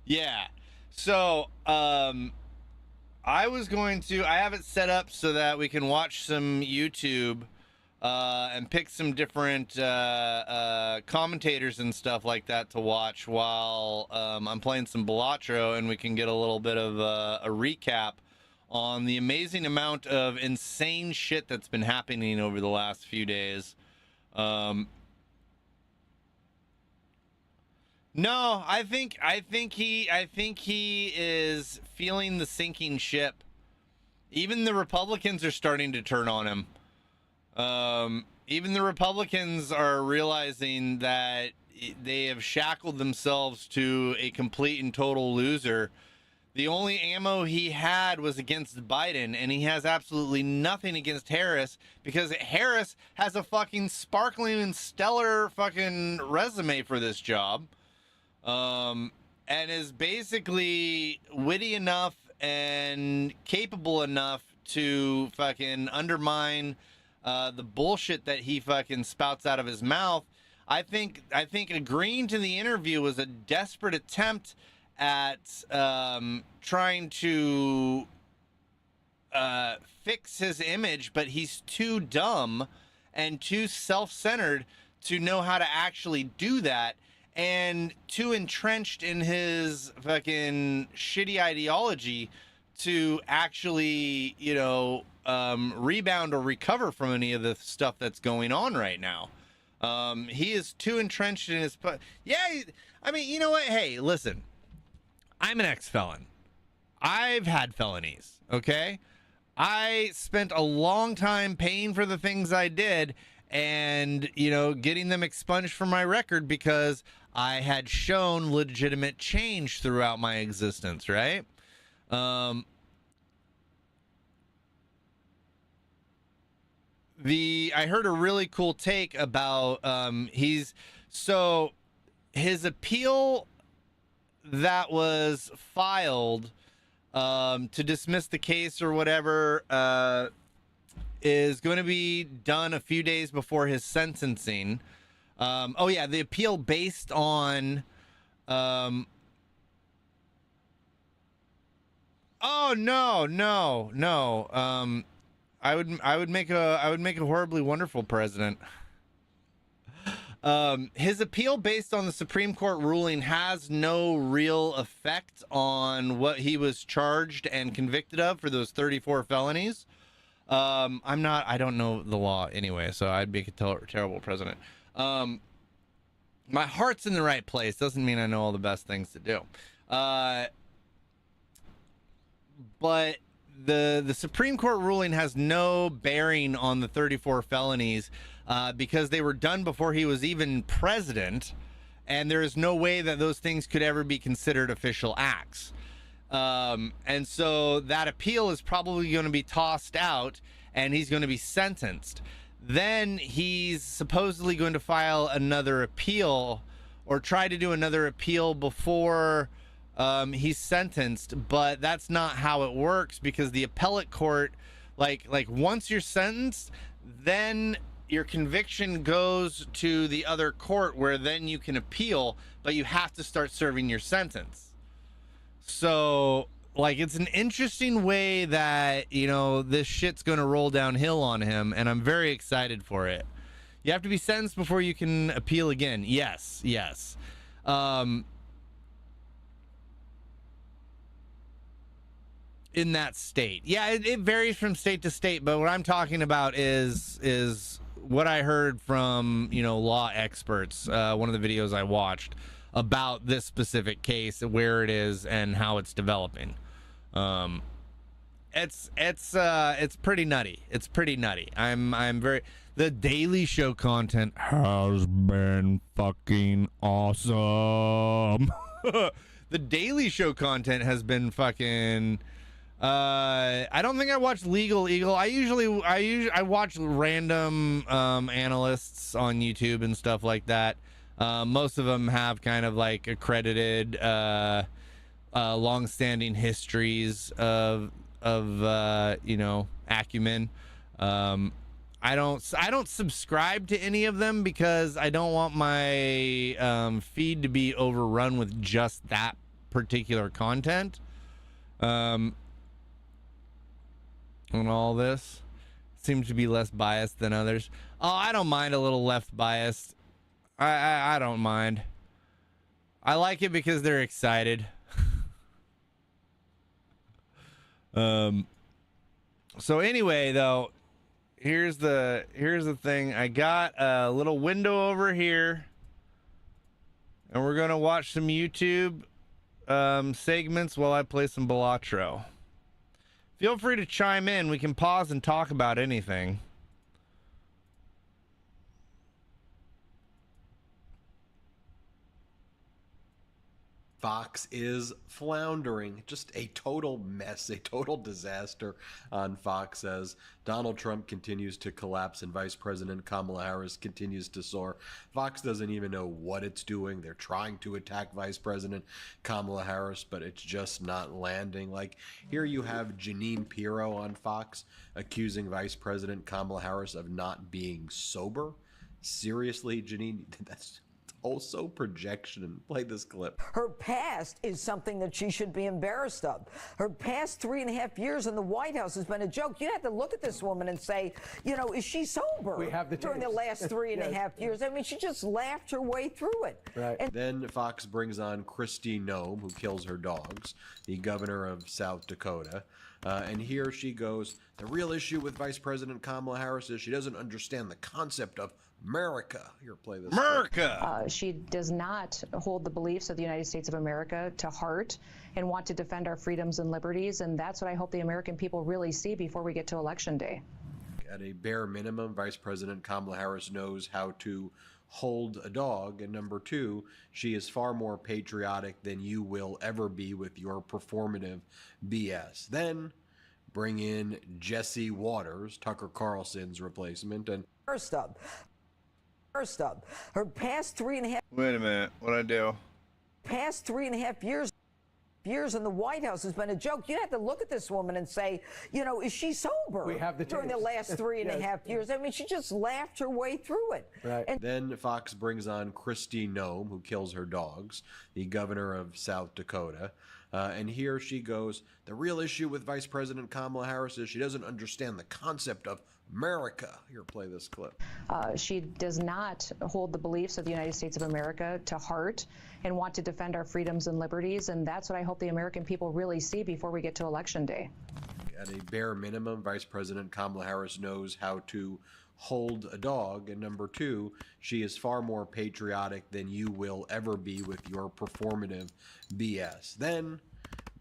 Speaker 1: Yeah. So, I have it set up so that we can watch some YouTube and pick some different commentators and stuff like that to watch while I'm playing some Balatro, and we can get a little bit of a recap on the amazing amount of insane shit that's been happening over the last few days. No, I think he is feeling the sinking ship. Even the Republicans are starting to turn on him. Even the Republicans are realizing that they have shackled themselves to a complete and total loser. The only ammo he had was against Biden, and he has absolutely nothing against Harris because Harris has a fucking sparkling and stellar fucking resume for this job. And is basically witty enough and capable enough to fucking undermine the bullshit that he fucking spouts out of his mouth. I think agreeing to the interview was a desperate attempt at trying to fix his image, but he's too dumb and too self-centered to know how to actually do that, and too entrenched in his fucking shitty ideology to actually, rebound or recover from any of the stuff that's going on right now. He is too entrenched in his... I mean, you know what? Hey, listen. I'm an ex-felon. I've had felonies, okay? I spent a long time paying for the things I did and, getting them expunged from my record because I had shown legitimate change throughout my existence, right? I heard a really cool take about his appeal that was filed to dismiss the case or whatever, is going to be done a few days before his sentencing. Oh yeah, the appeal based on oh no. I would make a horribly wonderful president. His appeal based on the Supreme Court ruling has no real effect on what he was charged and convicted of for those 34 felonies. I don't know the law anyway, so I'd be a terrible president. My heart's in the right place doesn't mean I know all the best things to do. But the Supreme Court ruling has no bearing on the 34 felonies because they were done before he was even president, and there is no way that those things could ever be considered official acts. And so that appeal is probably going to be tossed out, and he's going to be sentenced. Then he's supposedly going to file another appeal or try to do another appeal before he's sentenced, but that's not how it works, because the appellate court, like once you're sentenced, then your conviction goes to the other court where then you can appeal, but you have to start serving your sentence. So like, it's an interesting way that, you know, this shit's going to roll downhill on him, and I'm very excited for it. You have to be sentenced before you can appeal again. Yes. In that state. Yeah, it varies from state to state, but what I'm talking about is what I heard from, you know, law experts. One of the videos I watched about this specific case, where it is and how it's developing. It's pretty nutty. It's pretty nutty. I'm very, the Daily Show content has been fucking awesome. The Daily Show content has been fucking I don't think I watched Legal Eagle. I watch random analysts on YouTube and stuff like that. Most of them have kind of like accredited long-standing histories of you know, acumen. I don't subscribe to any of them because I don't want my feed to be overrun with just that particular content. On all this seems to be less biased than others. Oh, I don't mind a little left biased. I don't mind. I like it because they're excited. So anyway, though, here's the thing. I got a little window over here, and we're gonna watch some YouTube segments while I play some Balatro. Feel free to chime in. We can pause and talk about anything.
Speaker 3: Fox is floundering. Just a total mess, a total disaster on Fox as Donald Trump continues to collapse and Vice President Kamala Harris continues to soar. Fox doesn't even know what it's doing. They're trying to attack Vice President Kamala Harris, but it's just not landing. Like, here you have Jeanine Pirro on Fox accusing Vice President Kamala Harris of not being sober. Seriously, Jeanine? That's also projection. Play this clip.
Speaker 4: Her past is something that she should be embarrassed of. Her past 3.5 years in the White House has been a joke. You have to look at this woman and say, you know, is she sober?
Speaker 5: We have the
Speaker 4: during
Speaker 5: tapes.
Speaker 4: the last 3.5 years. I mean, she just laughed her way through it.
Speaker 5: Right.
Speaker 4: And
Speaker 3: then Fox brings on Kristi Noem, who kills her dogs, the governor of South Dakota. And here she goes, the real issue with Vice President Kamala Harris is she doesn't understand the concept of America. Here, play this.
Speaker 1: America!
Speaker 6: She does not hold the beliefs of the United States of America to heart and want to defend our freedoms and liberties. And that's what I hope the American people really see before we get to Election Day.
Speaker 3: At a bare minimum, Vice President Kamala Harris knows how to hold a dog. And number two, she is far more patriotic than you will ever be with your performative BS. Then bring in Jesse Waters, Tucker Carlson's replacement. And
Speaker 4: first up, her past 3.5.
Speaker 1: Wait a minute. What'd I do?
Speaker 4: Past 3.5 years. years in the White House has been a joke. You have to look at this woman and say, you know, is she sober?
Speaker 5: We have the
Speaker 4: during the
Speaker 5: tapes.
Speaker 4: last 3.5 years. I mean, she just laughed her way through it.
Speaker 5: Right.
Speaker 4: And
Speaker 3: Then Fox brings on Kristi Noem, who kills her dogs, the governor of South Dakota. And here she goes, the real issue with Vice President Kamala Harris is she doesn't understand the concept of America. Here, play this clip.
Speaker 6: She does not hold the beliefs of the United States of America to heart and want to defend our freedoms and liberties. And that's what I hope the American people really see before we get to Election Day.
Speaker 3: At a bare minimum, Vice President Kamala Harris knows how to hold a dog. And number two, she is far more patriotic than you will ever be with your performative BS. Then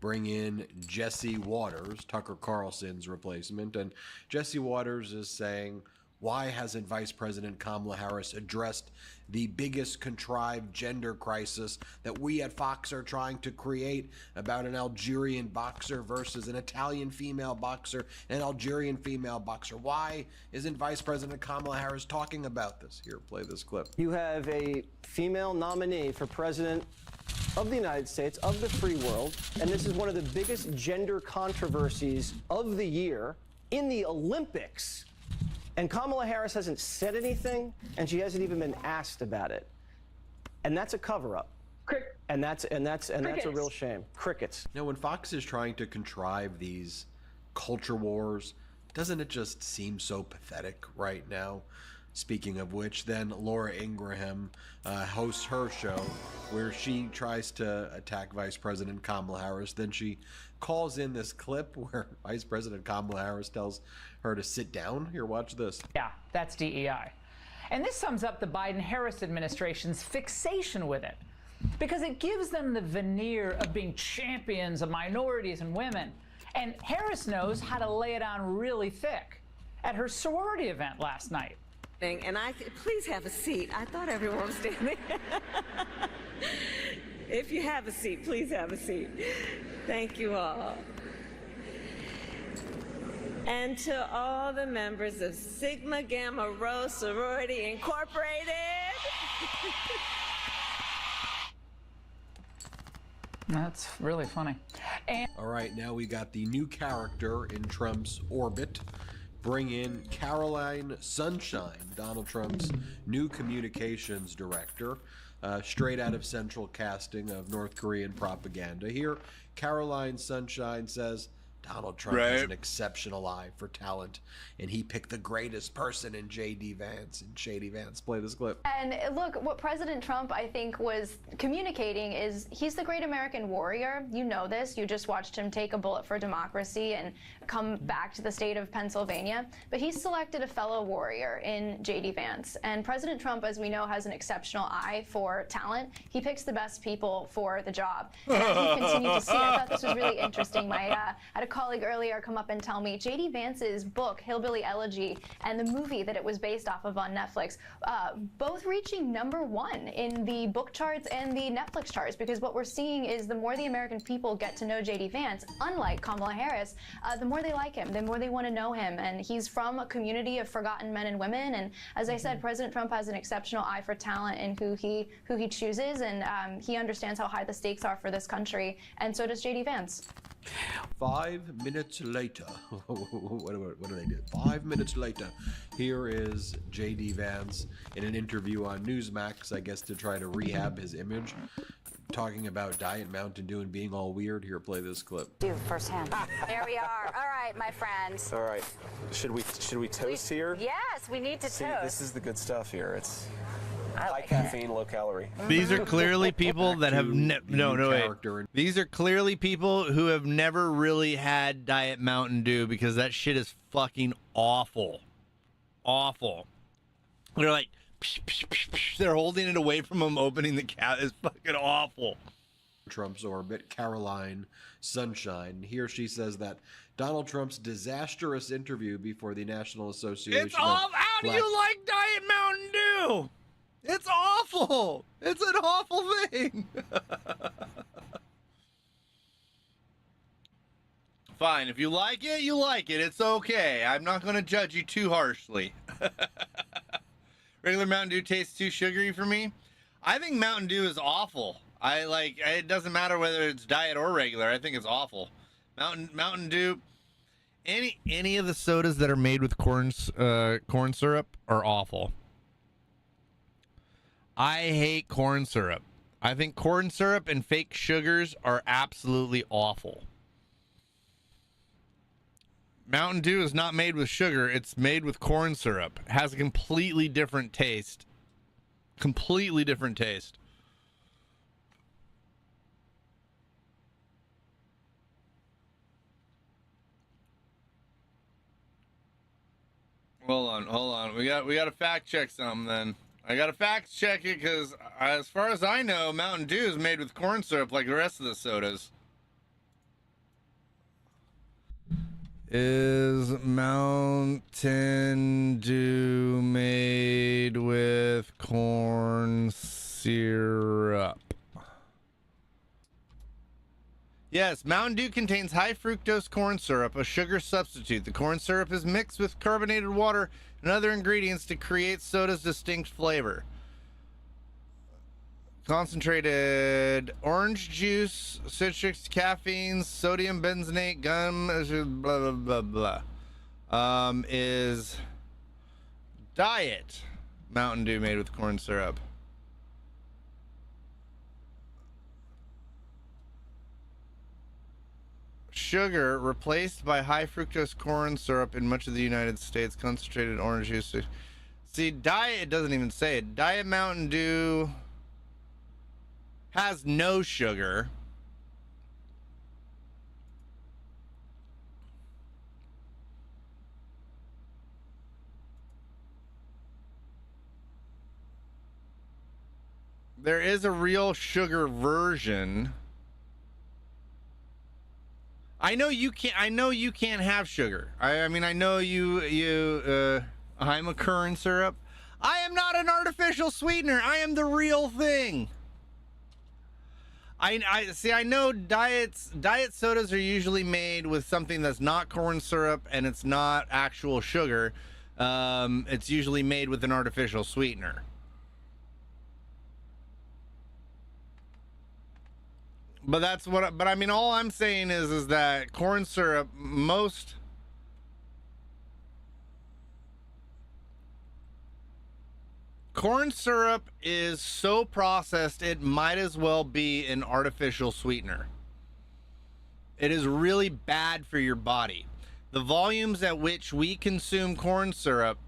Speaker 3: bring in Jesse Waters, Tucker Carlson's replacement. And Jesse Waters is saying, why hasn't Vice President Kamala Harris addressed the biggest contrived gender crisis that we at Fox are trying to create about an Algerian boxer versus an Italian female boxer, an Algerian female boxer? Why isn't Vice President Kamala Harris talking about this? Here, play this clip.
Speaker 7: You have a female nominee for president of the United States, of the free world, and this is one of the biggest gender controversies of the year in the Olympics. And Kamala Harris hasn't said anything, and she hasn't even been asked about it. And that's a cover-up. And that's a real shame. Crickets.
Speaker 3: Now, when Fox is trying to contrive these culture wars, doesn't it just seem so pathetic right now? Speaking of which, then Laura Ingraham hosts her show where she tries to attack Vice President Kamala Harris. Then she calls in this clip where Vice President Kamala Harris tells her to sit down. Here, watch this.
Speaker 8: Yeah, that's DEI. And this sums up the Biden-Harris administration's fixation with it, because it gives them the veneer of being champions of minorities and women. And Harris knows how to lay it on really thick at her sorority event last night.
Speaker 9: And please have a seat. I thought everyone was standing. If you have a seat, please have a seat. Thank you all. And to all the members of Sigma Gamma Rho Sorority Incorporated.
Speaker 8: That's really funny. And
Speaker 3: All right, now we got the new character in Trump's orbit. Bring in Caroline Sunshine, Donald Trump's new communications director, straight out of Central Casting of North Korean propaganda. Here, Caroline Sunshine says, Donald Trump has an exceptional eye for talent, and he picked the greatest person in J.D. Vance. And Shady Vance, play this clip.
Speaker 10: And look, what President Trump, I think, was communicating is he's the great American warrior. You know this. You just watched him take a bullet for democracy and come back to the state of Pennsylvania. But he selected a fellow warrior in J.D. Vance. And President Trump, as we know, has an exceptional eye for talent. He picks the best people for the job. And as we continue to see, I thought this was really interesting. I had a colleague earlier come up and tell me J.D. Vance's book, Hillbilly Elegy, and the movie that it was based off of on Netflix, both reaching #1 in the book charts and the Netflix charts, because what we're seeing is the more the American people get to know J.D. Vance, unlike Kamala Harris, the more they like him, the more they want to know him. And he's from a community of forgotten men and women. And as I said, President Trump has an exceptional eye for talent in who he chooses, and he understands how high the stakes are for this country, and so does J.D. Vance.
Speaker 3: 5 minutes later, what do they do? 5 minutes later, here is J.D. Vance in an interview on Newsmax, I guess to try to rehab his image, talking about Diet Mountain Dew and being all weird. Here, play this clip.
Speaker 11: Do firsthand. There we are. All right, my friends.
Speaker 12: All right. Should we toast here?
Speaker 11: Yes, we need to
Speaker 12: See,
Speaker 11: toast.
Speaker 12: this is the good stuff here. It's
Speaker 11: I
Speaker 12: high
Speaker 11: like
Speaker 12: caffeine, low calorie.
Speaker 1: These are clearly people that have
Speaker 3: character.
Speaker 1: These are clearly people who have never really had Diet Mountain Dew, because that shit is fucking awful. Awful. They're like, psh, psh, psh, psh. They're holding it away from them, opening the can. It's fucking awful.
Speaker 3: Trump's orbit, Caroline Sunshine. Here she says that Donald Trump's disastrous interview before the National Association.
Speaker 1: It's awful. How do you like Diet Mountain Dew? It's awful. It's an awful thing. Fine. If you like it, you like it. It's okay. I'm not going to judge you too harshly. Regular Mountain Dew tastes too sugary for me. I think Mountain Dew is awful. It doesn't matter whether it's diet or regular. I think it's awful. Mountain Dew, any of the sodas that are made with corn syrup are awful. I hate corn syrup. I think corn syrup and fake sugars are absolutely awful. Mountain Dew is not made with sugar. It's made with corn syrup. It has a completely different taste. Completely different taste. Hold on. We got to fact check something then. I got to fact check it because as far as I know, Mountain Dew is made with corn syrup like the rest of the sodas. Is Mountain Dew made with corn syrup? Yes, Mountain Dew contains high fructose corn syrup, a sugar substitute. The corn syrup is mixed with carbonated water and other ingredients to create soda's distinct flavor. Concentrated orange juice, citrus, caffeine, sodium benzenate, gum, blah, blah, blah, blah. Is diet Mountain Dew made with corn syrup? Sugar replaced by high fructose corn syrup in much of the United States. Concentrated orange juice. See, diet, it doesn't even say it. Diet Mountain Dew has no sugar. There is a real sugar version. I know you can't have sugar. I mean, I know I'm a corn syrup. I am not an artificial sweetener. I am the real thing. I see. I know diet sodas are usually made with something that's not corn syrup and it's not actual sugar. It's usually made with an artificial sweetener. But that's what. But I mean, all I'm saying is that corn syrup, corn syrup is so processed, it might as well be an artificial sweetener. It is really bad for your body. The volumes at which we consume corn syrup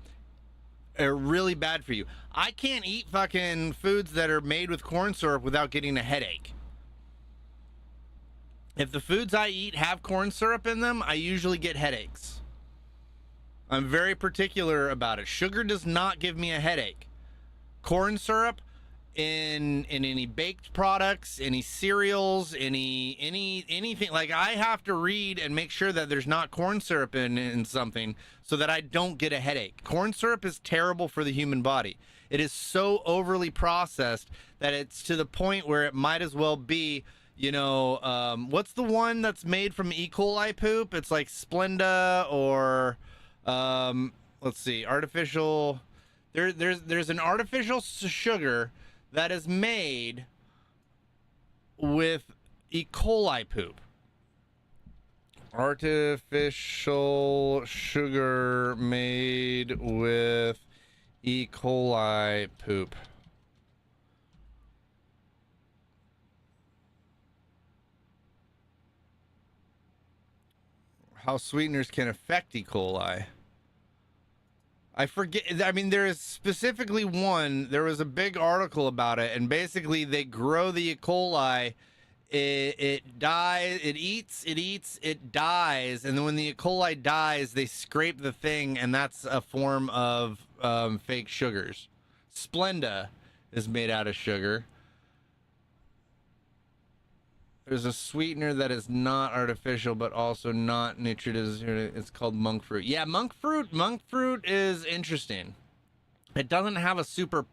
Speaker 1: are really bad for you. I can't eat fucking foods that are made with corn syrup without getting a headache. If the foods I eat have corn syrup in them, I usually get headaches. I'm very particular about it. Sugar does not give me a headache. Corn syrup in any baked products, any cereals, anything. Like, I have to read and make sure that there's not corn syrup in something so that I don't get a headache. Corn syrup is terrible for the human body. It is so overly processed that it's to the point where it might as well be, what's the one that's made from E. coli poop? It's like Splenda or let's see, artificial. There's an artificial sugar that is made with E. coli poop. Artificial sugar made with E. coli poop. How sweeteners can affect E. coli. I forget. I mean, there is specifically one. There was a big article about it, and basically they grow the E. coli. It dies. It eats. It dies, and then when the E. coli dies, they scrape the thing, and that's a form of fake sugars. Splenda is made out of sugar. There's a sweetener that is not artificial, but also not nutritive. It's called monk fruit. Yeah, monk fruit. Monk fruit is interesting. It doesn't have a super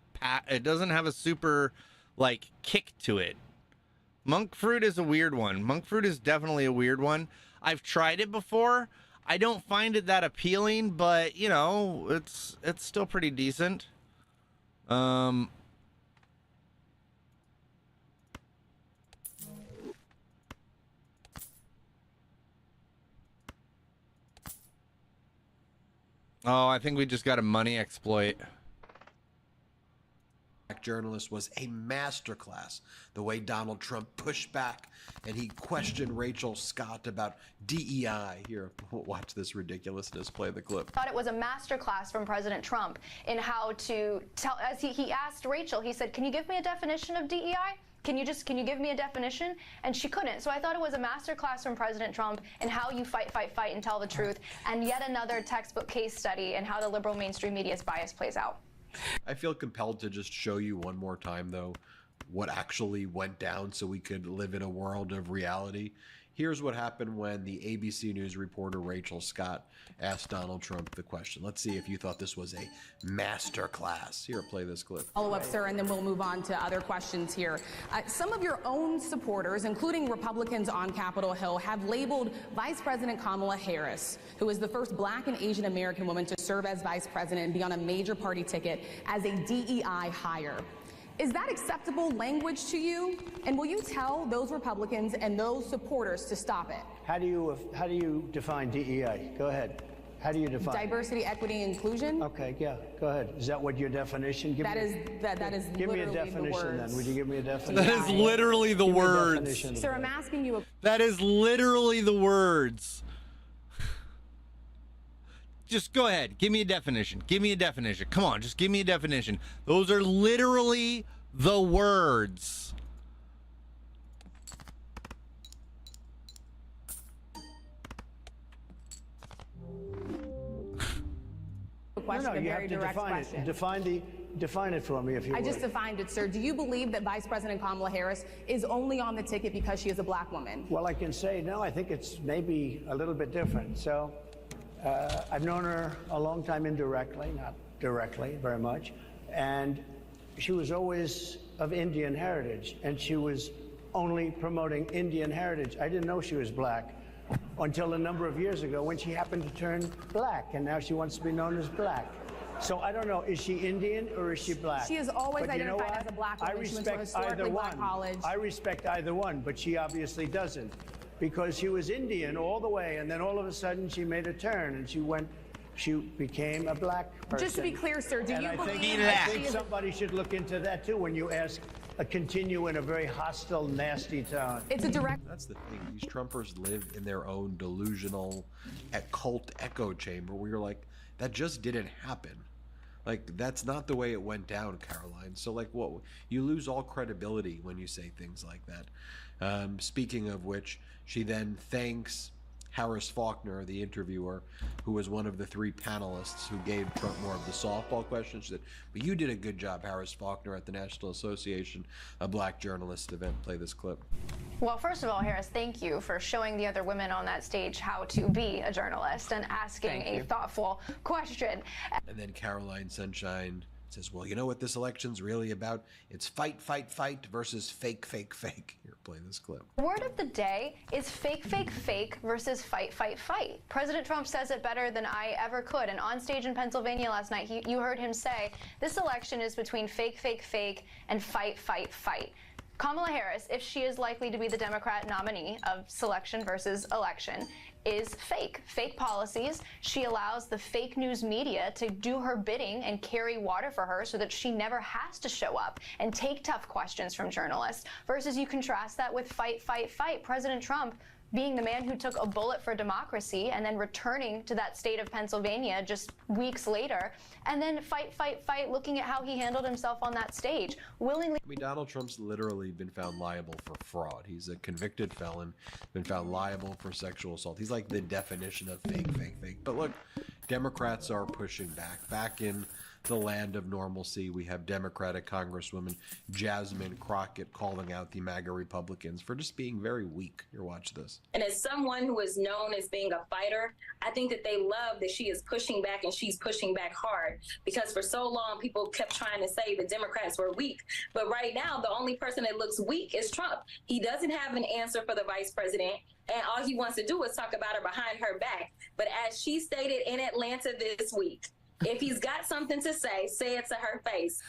Speaker 1: like kick to it. Monk fruit is a weird one. Monk fruit is definitely a weird one. I've tried it before. I don't find it that appealing, but it's still pretty decent. Oh, I think we just got a money exploit.
Speaker 3: Black journalist was a masterclass. The way Donald Trump pushed back and he questioned Rachel Scott about DEI. Here, watch this ridiculousness. Play the clip.
Speaker 10: I thought it was a masterclass from President Trump in how to tell, as he asked Rachel, he said, can you give me a definition of DEI? Can you give me a definition? And she couldn't. So I thought it was a masterclass from President Trump in how you fight, and tell the truth, and yet another textbook case study in how the liberal mainstream media's bias plays out.
Speaker 3: I feel compelled to just show you one more time, though, what actually went down so we could live in a world of reality. Here's what happened when the ABC News reporter Rachel Scott asked Donald Trump the question. Let's see if you thought this was a master class. Here, play this clip.
Speaker 5: Follow up, sir, and then we'll move on to other questions here. Some of your own supporters, including Republicans on Capitol Hill, have labeled Vice President Kamala Harris, who is the first Black and Asian American woman to serve as vice president and be on a major party ticket, as a DEI hire. Is that acceptable language to you? And will you tell those Republicans and those supporters to stop it?
Speaker 13: How do you define DEI? Go ahead. How do you define
Speaker 5: diversity, equity, inclusion?
Speaker 13: Okay, yeah, go ahead. Is that what your definition?
Speaker 5: That is
Speaker 13: give me a
Speaker 5: literally
Speaker 13: definition
Speaker 5: the words.
Speaker 13: then. Would you give me a definition?
Speaker 1: That is literally the words.
Speaker 5: Sir, I'm asking you.
Speaker 1: That is literally the words. Just go ahead. Give me a definition. Give me a definition. Come on, just give me a definition. Those are literally the words.
Speaker 5: Question,
Speaker 13: no,
Speaker 5: a
Speaker 13: you
Speaker 5: very
Speaker 13: have to
Speaker 5: direct
Speaker 13: define
Speaker 5: question.
Speaker 13: it. Define it for me, if you would.
Speaker 5: I just defined it, sir. Do you believe that Vice President Kamala Harris is only on the ticket because she is a Black woman?
Speaker 13: Well, I can say no. I think it's maybe a little bit different. So, I've known her a long time indirectly, not directly, very much, and she was always of Indian heritage, and she was only promoting Indian heritage. I didn't know she was Black until a number of years ago when she happened to turn Black, and now she wants to be known as Black. So I don't know, is she Indian or is she Black?
Speaker 5: She is always identified as a Black woman.
Speaker 13: I respect
Speaker 5: she went to a historically Black college.
Speaker 13: I respect either one, but she obviously doesn't, because she was Indian all the way, and then all of a sudden she made a turn and she became a Black person.
Speaker 5: Just to be clear, sir, do you believe
Speaker 13: I think somebody should look into that too when you continue in a very hostile, nasty tone.
Speaker 5: It's a direct.
Speaker 3: That's the thing. These Trumpers live in their own delusional cult echo chamber where you're like, that just didn't happen. Like, that's not the way it went down, Caroline. So, like, what? You lose all credibility when you say things like that. Speaking of which, she then thanks Harris Faulkner, the interviewer, who was one of the 3 panelists who gave Trump more of the softball questions. She said, but you did a good job, Harris Faulkner, at the National Association of Black Journalists event. Play this clip.
Speaker 10: Well, first of all, Harris, thank you for showing the other women on that stage how to be a journalist and asking a thoughtful question.
Speaker 3: And then Caroline Sunshine says, well, you know what this election's really about? It's fight, fight, fight versus fake, fake, fake. Here, play this clip.
Speaker 10: Word of the day is fake, fake, fake versus fight, fight, fight. President Trump says it better than I ever could. And on stage in Pennsylvania last night, you heard him say, this election is between fake, fake, fake and fight, fight, fight. Kamala Harris, if she is likely to be the Democrat nominee of selection versus election, is fake. Fake policies. She allows the fake news media to do her bidding and carry water for her so that she never has to show up and take tough questions from journalists. Versus you contrast that with fight, fight, fight. President Trump being the man who took a bullet for democracy and then returning to that state of Pennsylvania just weeks later, and then fight, fight, fight, looking at how he handled himself on that stage, willingly.
Speaker 3: I mean, Donald Trump's literally been found liable for fraud. He's a convicted felon, been found liable for sexual assault. He's like the definition of fake, fake, fake. But look, Democrats are pushing back. Back in the land of normalcy, we have Democratic Congresswoman Jasmine Crockett calling out the MAGA Republicans for just being very weak. Here, watch this.
Speaker 14: And as someone who is known as being a fighter, I think that they love that she is pushing back, and she's pushing back hard, because for so long people kept trying to say the Democrats were weak. But right now, the only person that looks weak is Trump. He doesn't have an answer for the vice president, and all he wants to do is talk about her behind her back. But as she stated in Atlanta this week, if he's got something to say it to her face.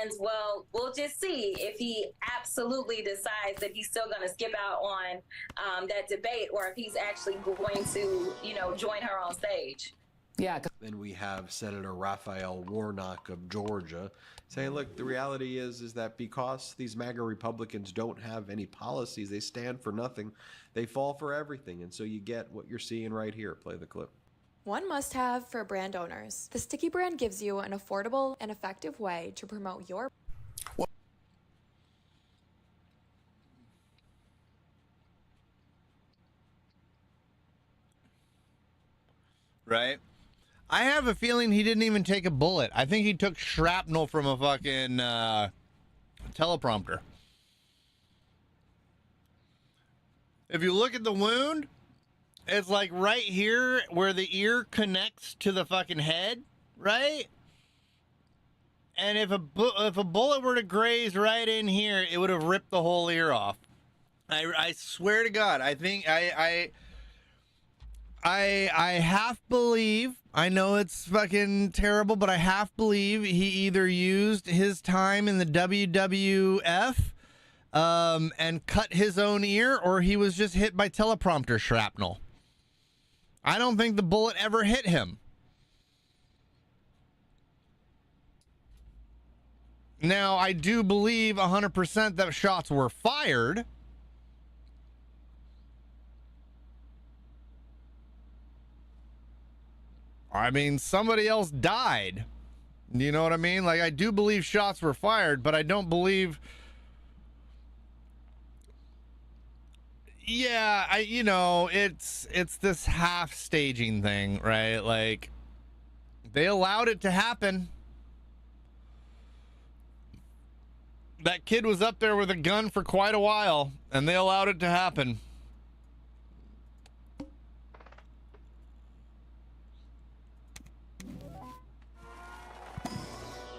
Speaker 14: And, well, we'll just see if he absolutely decides that he's still going to skip out on that debate, or if he's actually going to, join her on stage.
Speaker 8: Yeah.
Speaker 3: Then we have Senator Raphael Warnock of Georgia say, look, the reality is that because these MAGA Republicans don't have any policies, they stand for nothing, they fall for everything. And so you get what you're seeing right here. Play the clip.
Speaker 15: One must-have for brand owners. The Sticky brand gives you an affordable and effective way to promote your
Speaker 1: Right? I have a feeling he didn't even take a bullet. I think he took shrapnel from a fucking teleprompter. If you look at the wound, it's like right here where the ear connects to the fucking head, right? And if a bullet were to graze right in here, it would have ripped the whole ear off. I swear to God, I think I half believe, I know it's fucking terrible, but I half believe he either used his time in the WWF and cut his own ear, or he was just hit by teleprompter shrapnel. I don't think the bullet ever hit him. Now, I do believe 100% that shots were fired. I mean, somebody else died. You know what I mean? Like, I do believe shots were fired, but I don't believe... Yeah, it's this half staging thing, right? Like, they allowed it to happen. That kid was up there with a gun for quite a while, and they allowed it to happen.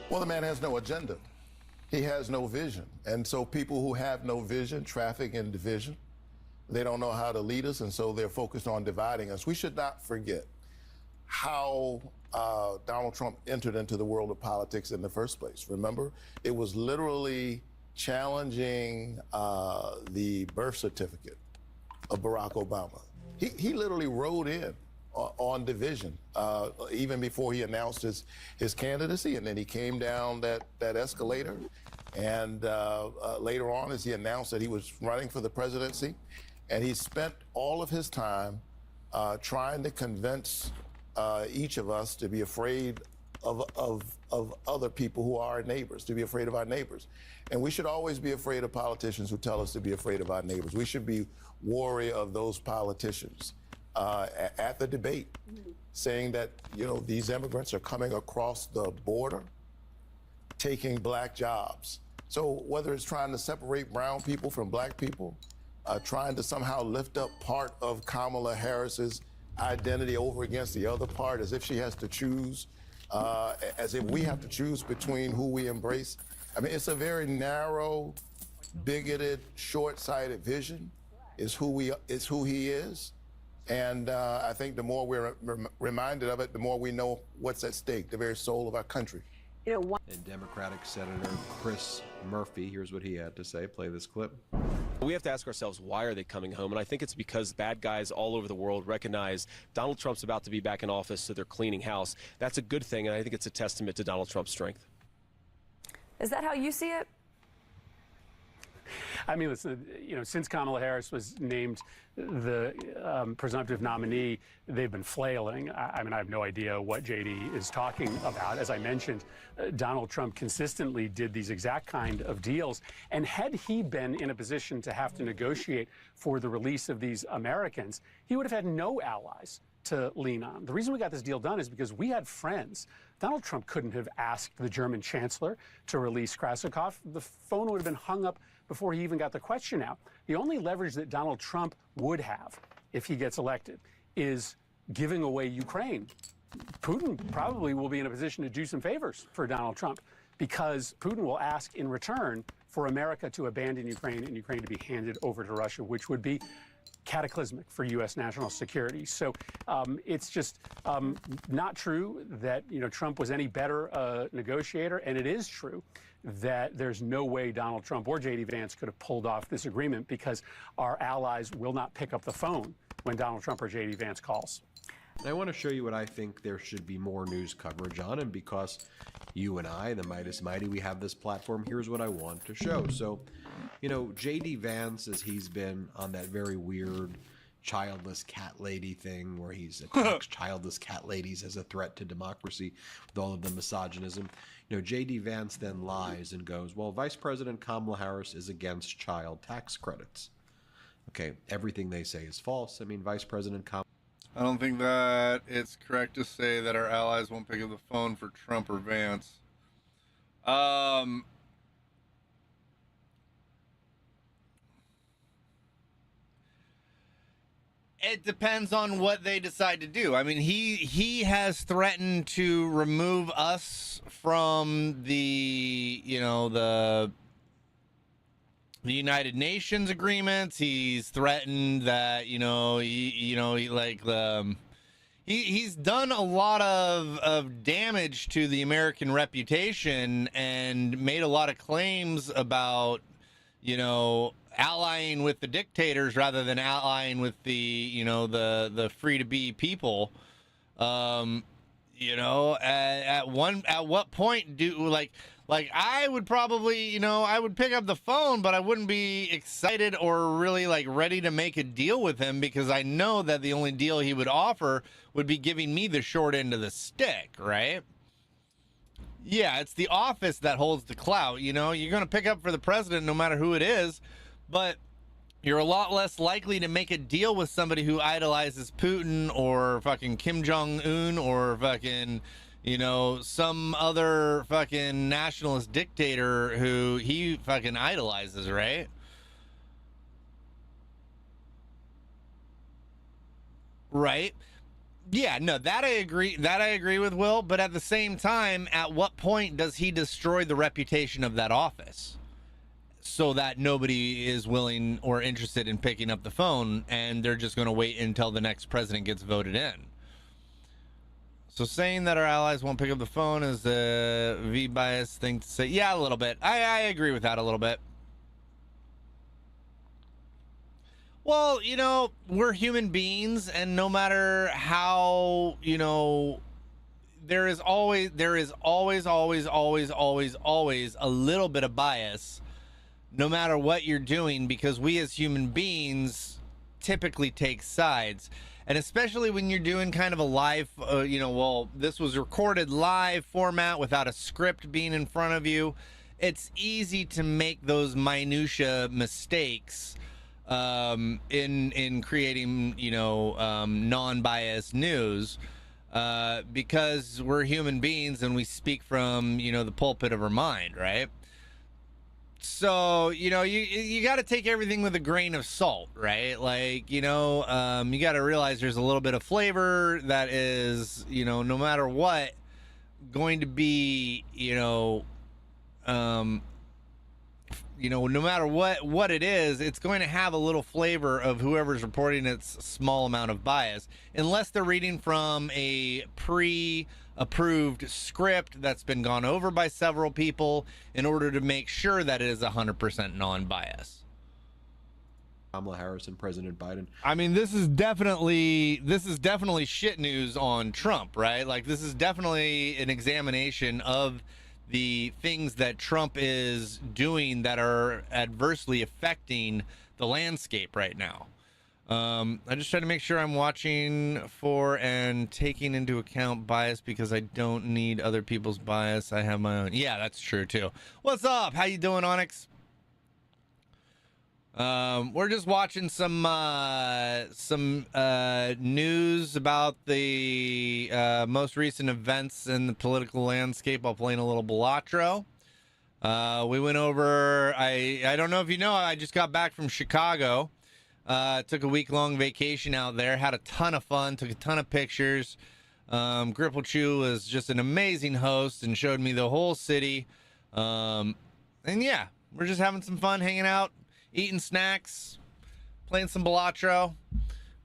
Speaker 16: Well, the man has no agenda. He has no vision. And so people who have no vision traffic in division. They don't know how to lead us, and so they're focused on dividing us. We should not forget how Donald Trump entered into the world of politics in the first place. Remember, it was literally challenging the birth certificate of Barack Obama. He literally rode in on division, even before he announced his candidacy, and then he came down that escalator. And later on, as he announced that he was running for the presidency, and he spent all of his time trying to convince each of us to be afraid of other people who are our neighbors, to be afraid of our neighbors. And we should always be afraid of politicians who tell us to be afraid of our neighbors. We should be wary of those politicians at the debate, saying that, these immigrants are coming across the border, taking black jobs. So whether it's trying to separate brown people from black people, trying to somehow lift up part of Kamala Harris's identity over against the other part, as if she has to choose, as if we have to choose between who we embrace. I mean, it's a very narrow, bigoted, short-sighted vision. Is who he is. And I think the more we're reminded of it, the more we know what's at stake, the very soul of our country.
Speaker 3: And Democratic Senator Chris Murphy, here's what he had to say. Play this clip.
Speaker 17: We have to ask ourselves, why are they coming home? And I think it's because bad guys all over the world recognize Donald Trump's about to be back in office, so they're cleaning house. That's a good thing, and I think it's a testament to Donald Trump's strength.
Speaker 15: Is that how you see it?
Speaker 18: I mean, listen, since Kamala Harris was named the presumptive nominee, they've been flailing. I mean, I have no idea what JD is talking about. As I mentioned, Donald Trump consistently did these exact kind of deals. And had he been in a position to have to negotiate for the release of these Americans, he would have had no allies to lean on. The reason we got this deal done is because we had friends. Donald Trump couldn't have asked the German chancellor to release Krasikov. The phone would have been hung up before he even got the question out. The only leverage that Donald Trump would have if he gets elected is giving away Ukraine. Putin probably will be in a position to do some favors for Donald Trump, because Putin will ask in return for America to abandon Ukraine and Ukraine to be handed over to Russia, which would be cataclysmic for U.S. national security. So it's just not true that Trump was any better negotiator, and it is true that there's no way Donald Trump or J.D. Vance could have pulled off this agreement, because our allies will not pick up the phone when Donald Trump or J.D. Vance calls.
Speaker 3: And I want to show you what I think there should be more news coverage on, and because you and I, the Midas Mighty, we have this platform, here's what I want to show. So, you know, J.D. Vance, as he's been on that very weird childless cat lady thing where he's attacks childless cat ladies as a threat to democracy with all of the misogynism. You know, J.D. Vance then lies and goes, well, Vice President Kamala Harris is against child tax credits. Okay, everything they say is false. I mean, Vice President Kamala...
Speaker 19: I don't think that it's correct to say that our allies won't pick up the phone for Trump or Vance.
Speaker 1: It depends on what they decide to do. I mean, he has threatened to remove us from the, you know, the United Nations agreements. He's threatened that, he's done a lot of damage to the American reputation and made a lot of claims about, you know, allying with the dictators rather than allying with the, you know, the free to be people. You know, at what point like I would probably, you know, I would pick up the phone, but I wouldn't be excited or really like ready to make a deal with him, because I know that the only deal he would offer would be giving me the short end of the stick, right? Yeah, it's the office that holds the clout. You know, you're going to pick up for the president no matter who it is, but you're a lot less likely to make a deal with somebody who idolizes Putin or fucking Kim Jong-un or fucking, you know, some other fucking nationalist dictator who he fucking idolizes, right? Right? Yeah, no, that I agree with, Will, but at the same time, at what point does he destroy the reputation of that office so that nobody is willing or interested in picking up the phone, and they're just going to wait until the next president gets voted in? So saying that our allies won't pick up the phone is a V-biased thing to say. Yeah, a little bit. I agree with that a little bit. Well, you know, we're human beings, and no matter how, you know, there is always a little bit of bias, no matter what you're doing, because we as human beings typically take sides. And especially when you're doing kind of a live, this was recorded live format without a script being in front of you. It's easy to make those minutia mistakes in creating, non-biased news, because we're human beings and we speak from, the pulpit of our mind, right? So, you got to take everything with a grain of salt, right? Like, you got to realize there's a little bit of flavor that is, no matter what, going to be, no matter what it is, it's going to have a little flavor of whoever's reporting its small amount of bias, unless they're reading from a pre-approved script that's been gone over by several people in order to make sure that it is 100% non-bias.
Speaker 3: Kamala Harris and President Biden.
Speaker 1: I mean, this is definitely shit news on Trump, right? Like, this is definitely an examination of the things that Trump is doing that are adversely affecting the landscape right now. I just try to make sure I'm watching for and taking into account bias, because I don't need other people's bias. I have my own. Yeah, that's true too. What's up? How you doing, Onyx? We're just watching some news about the most recent events in the political landscape while playing a little Balatro. We went over, I don't know if you know, I just got back from Chicago. Took a week-long vacation out there, had a ton of fun, took a ton of pictures. Gripple Chew was just an amazing host and showed me the whole city. And yeah, we're just having some fun, hanging out, eating snacks, playing some Balatro,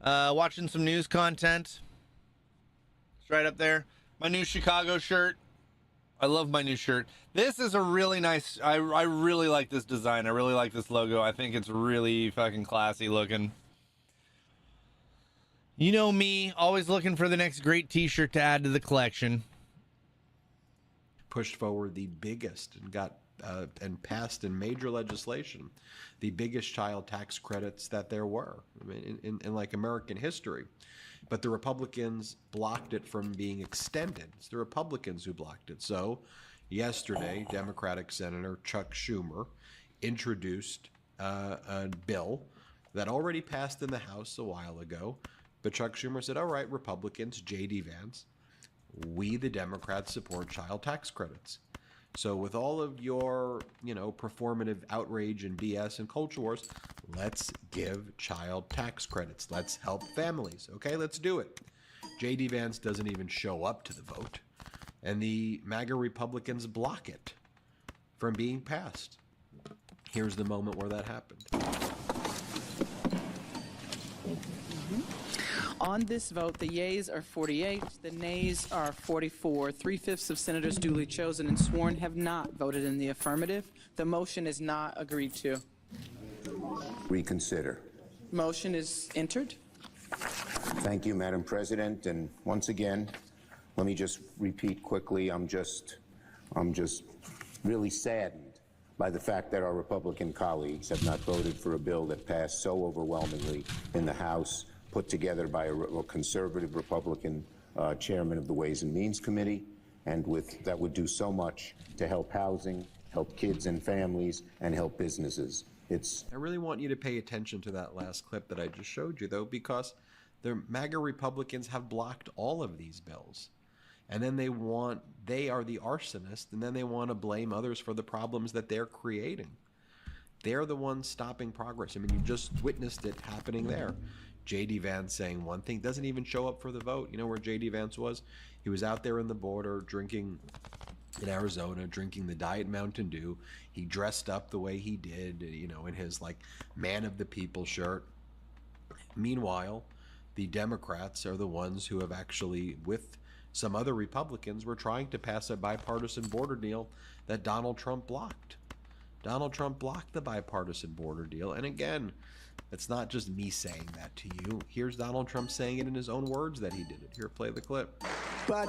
Speaker 1: watching some news content. It's right up there. My new Chicago shirt. I love my new shirt. This is a really nice, I really like this design. I really like this logo. I think it's really fucking classy looking. You know me, always looking for the next great t-shirt to add to the collection.
Speaker 3: Pushed forward the biggest and got and passed in major legislation the biggest child tax credits that there were, I mean, in like American history. But the Republicans blocked it from being extended. It's the Republicans who blocked it. So yesterday, Democratic Senator Chuck Schumer introduced a bill that already passed in the House a while ago. But Chuck Schumer said, all right, Republicans, J.D. Vance, we, the Democrats, support child tax credits. So with all of your, performative outrage and BS and culture wars, let's give child tax credits. Let's help families. Okay, let's do it. J.D. Vance doesn't even show up to the vote, and the MAGA Republicans block it from being passed. Here's the moment where that happened.
Speaker 20: On this vote, the yeas are 48, the nays are 44. 3/5 of senators duly chosen and sworn have not voted in the affirmative. The motion is not agreed to.
Speaker 21: Reconsider.
Speaker 20: Motion is entered.
Speaker 21: Thank you, Madam President. And once again, let me just repeat quickly, I'm just really saddened by the fact that our Republican colleagues have not voted for a bill that passed so overwhelmingly in the House, put together by a conservative Republican chairman of the Ways and Means Committee, and that would do so much to help housing, help kids and families, and help businesses. I
Speaker 3: really want you to pay attention to that last clip that I just showed you, though, because the MAGA Republicans have blocked all of these bills. And then they are the arsonist, and then they want to blame others for the problems that they're creating. They're the ones stopping progress. I mean, you just witnessed it happening there. J.D. Vance saying one thing, doesn't even show up for the vote. You know where J.D. Vance was? He was out there in the border drinking in Arizona, drinking the Diet Mountain Dew. He dressed up the way he did, in his man of the people shirt. Meanwhile, the Democrats are the ones who have actually, with some other Republicans, were trying to pass a bipartisan border deal that Donald Trump blocked. Donald Trump blocked the bipartisan border deal. And again, it's not just me saying that to you. Here's Donald Trump saying it in his own words that he did it. Here, play the clip.
Speaker 13: But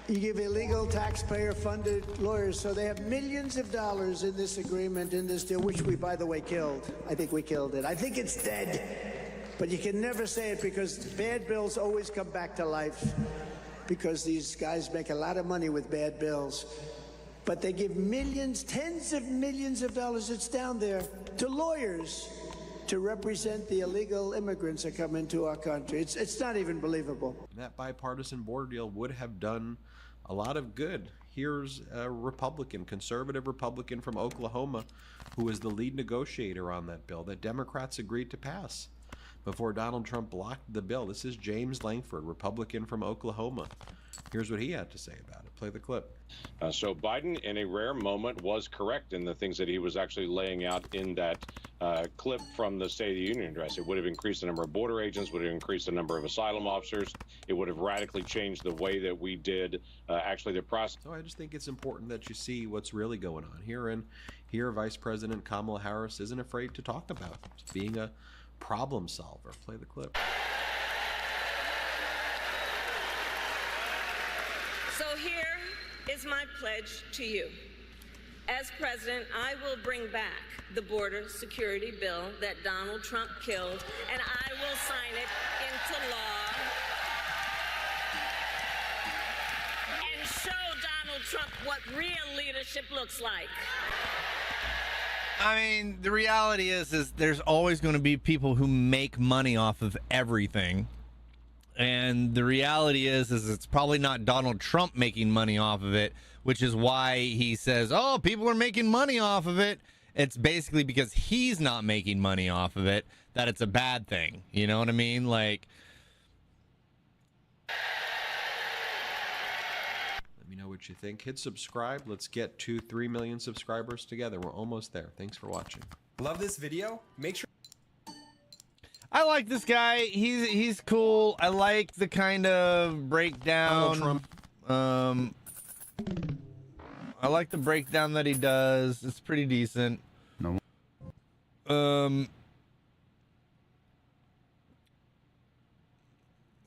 Speaker 13: you give illegal taxpayer-funded lawyers, so they have millions of dollars in this agreement, in this deal, which we, by the way, killed. I think we killed it. I think it's dead. But you can never say it because bad bills always come back to life because these guys make a lot of money with bad bills. But they give millions, tens of millions of dollars, it's down there, to lawyers to represent the illegal immigrants that come into our country. It's not even believable.
Speaker 3: That bipartisan border deal would have done a lot of good. Here's a Republican, conservative Republican from Oklahoma, who is the lead negotiator on that bill that Democrats agreed to pass before Donald Trump blocked the bill. This is James Lankford, Republican from Oklahoma. Here's what he had to say about it. Play the clip.
Speaker 22: So Biden, in a rare moment, was correct in the things that he was actually laying out in that clip from the State of the Union address. It would have increased the number of border agents, would have increased the number of asylum officers. It would have radically changed the way that we did actually the process.
Speaker 3: So I just think it's important that you see what's really going on here. And here, Vice President Kamala Harris isn't afraid to talk about being a problem solver. Play the clip.
Speaker 9: So here is my pledge to you. As president, I will bring back the border security bill that Donald Trump killed, and I will sign it into law and show Donald Trump what real leadership looks like.
Speaker 1: I mean, the reality is there's always going to be people who make money off of everything. And the reality is it's probably not Donald Trump making money off of it, which is why he says, oh, people are making money off of it. It's basically because he's not making money off of it that it's a bad thing. You know what I mean? Like,
Speaker 3: let me know what you think. Hit subscribe. Let's get to 3 million subscribers together. We're almost there. Thanks for watching.
Speaker 23: Love this video? Make sure.
Speaker 1: I like this guy. He's cool. I like the kind of breakdown. I like the breakdown that he does. It's pretty decent.
Speaker 24: No.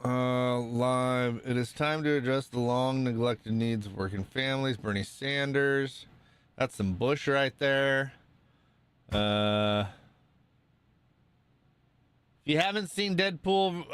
Speaker 1: Live. It is time to address the long neglected needs of working families. Bernie Sanders. That's some Bush right there. If you haven't seen Deadpool,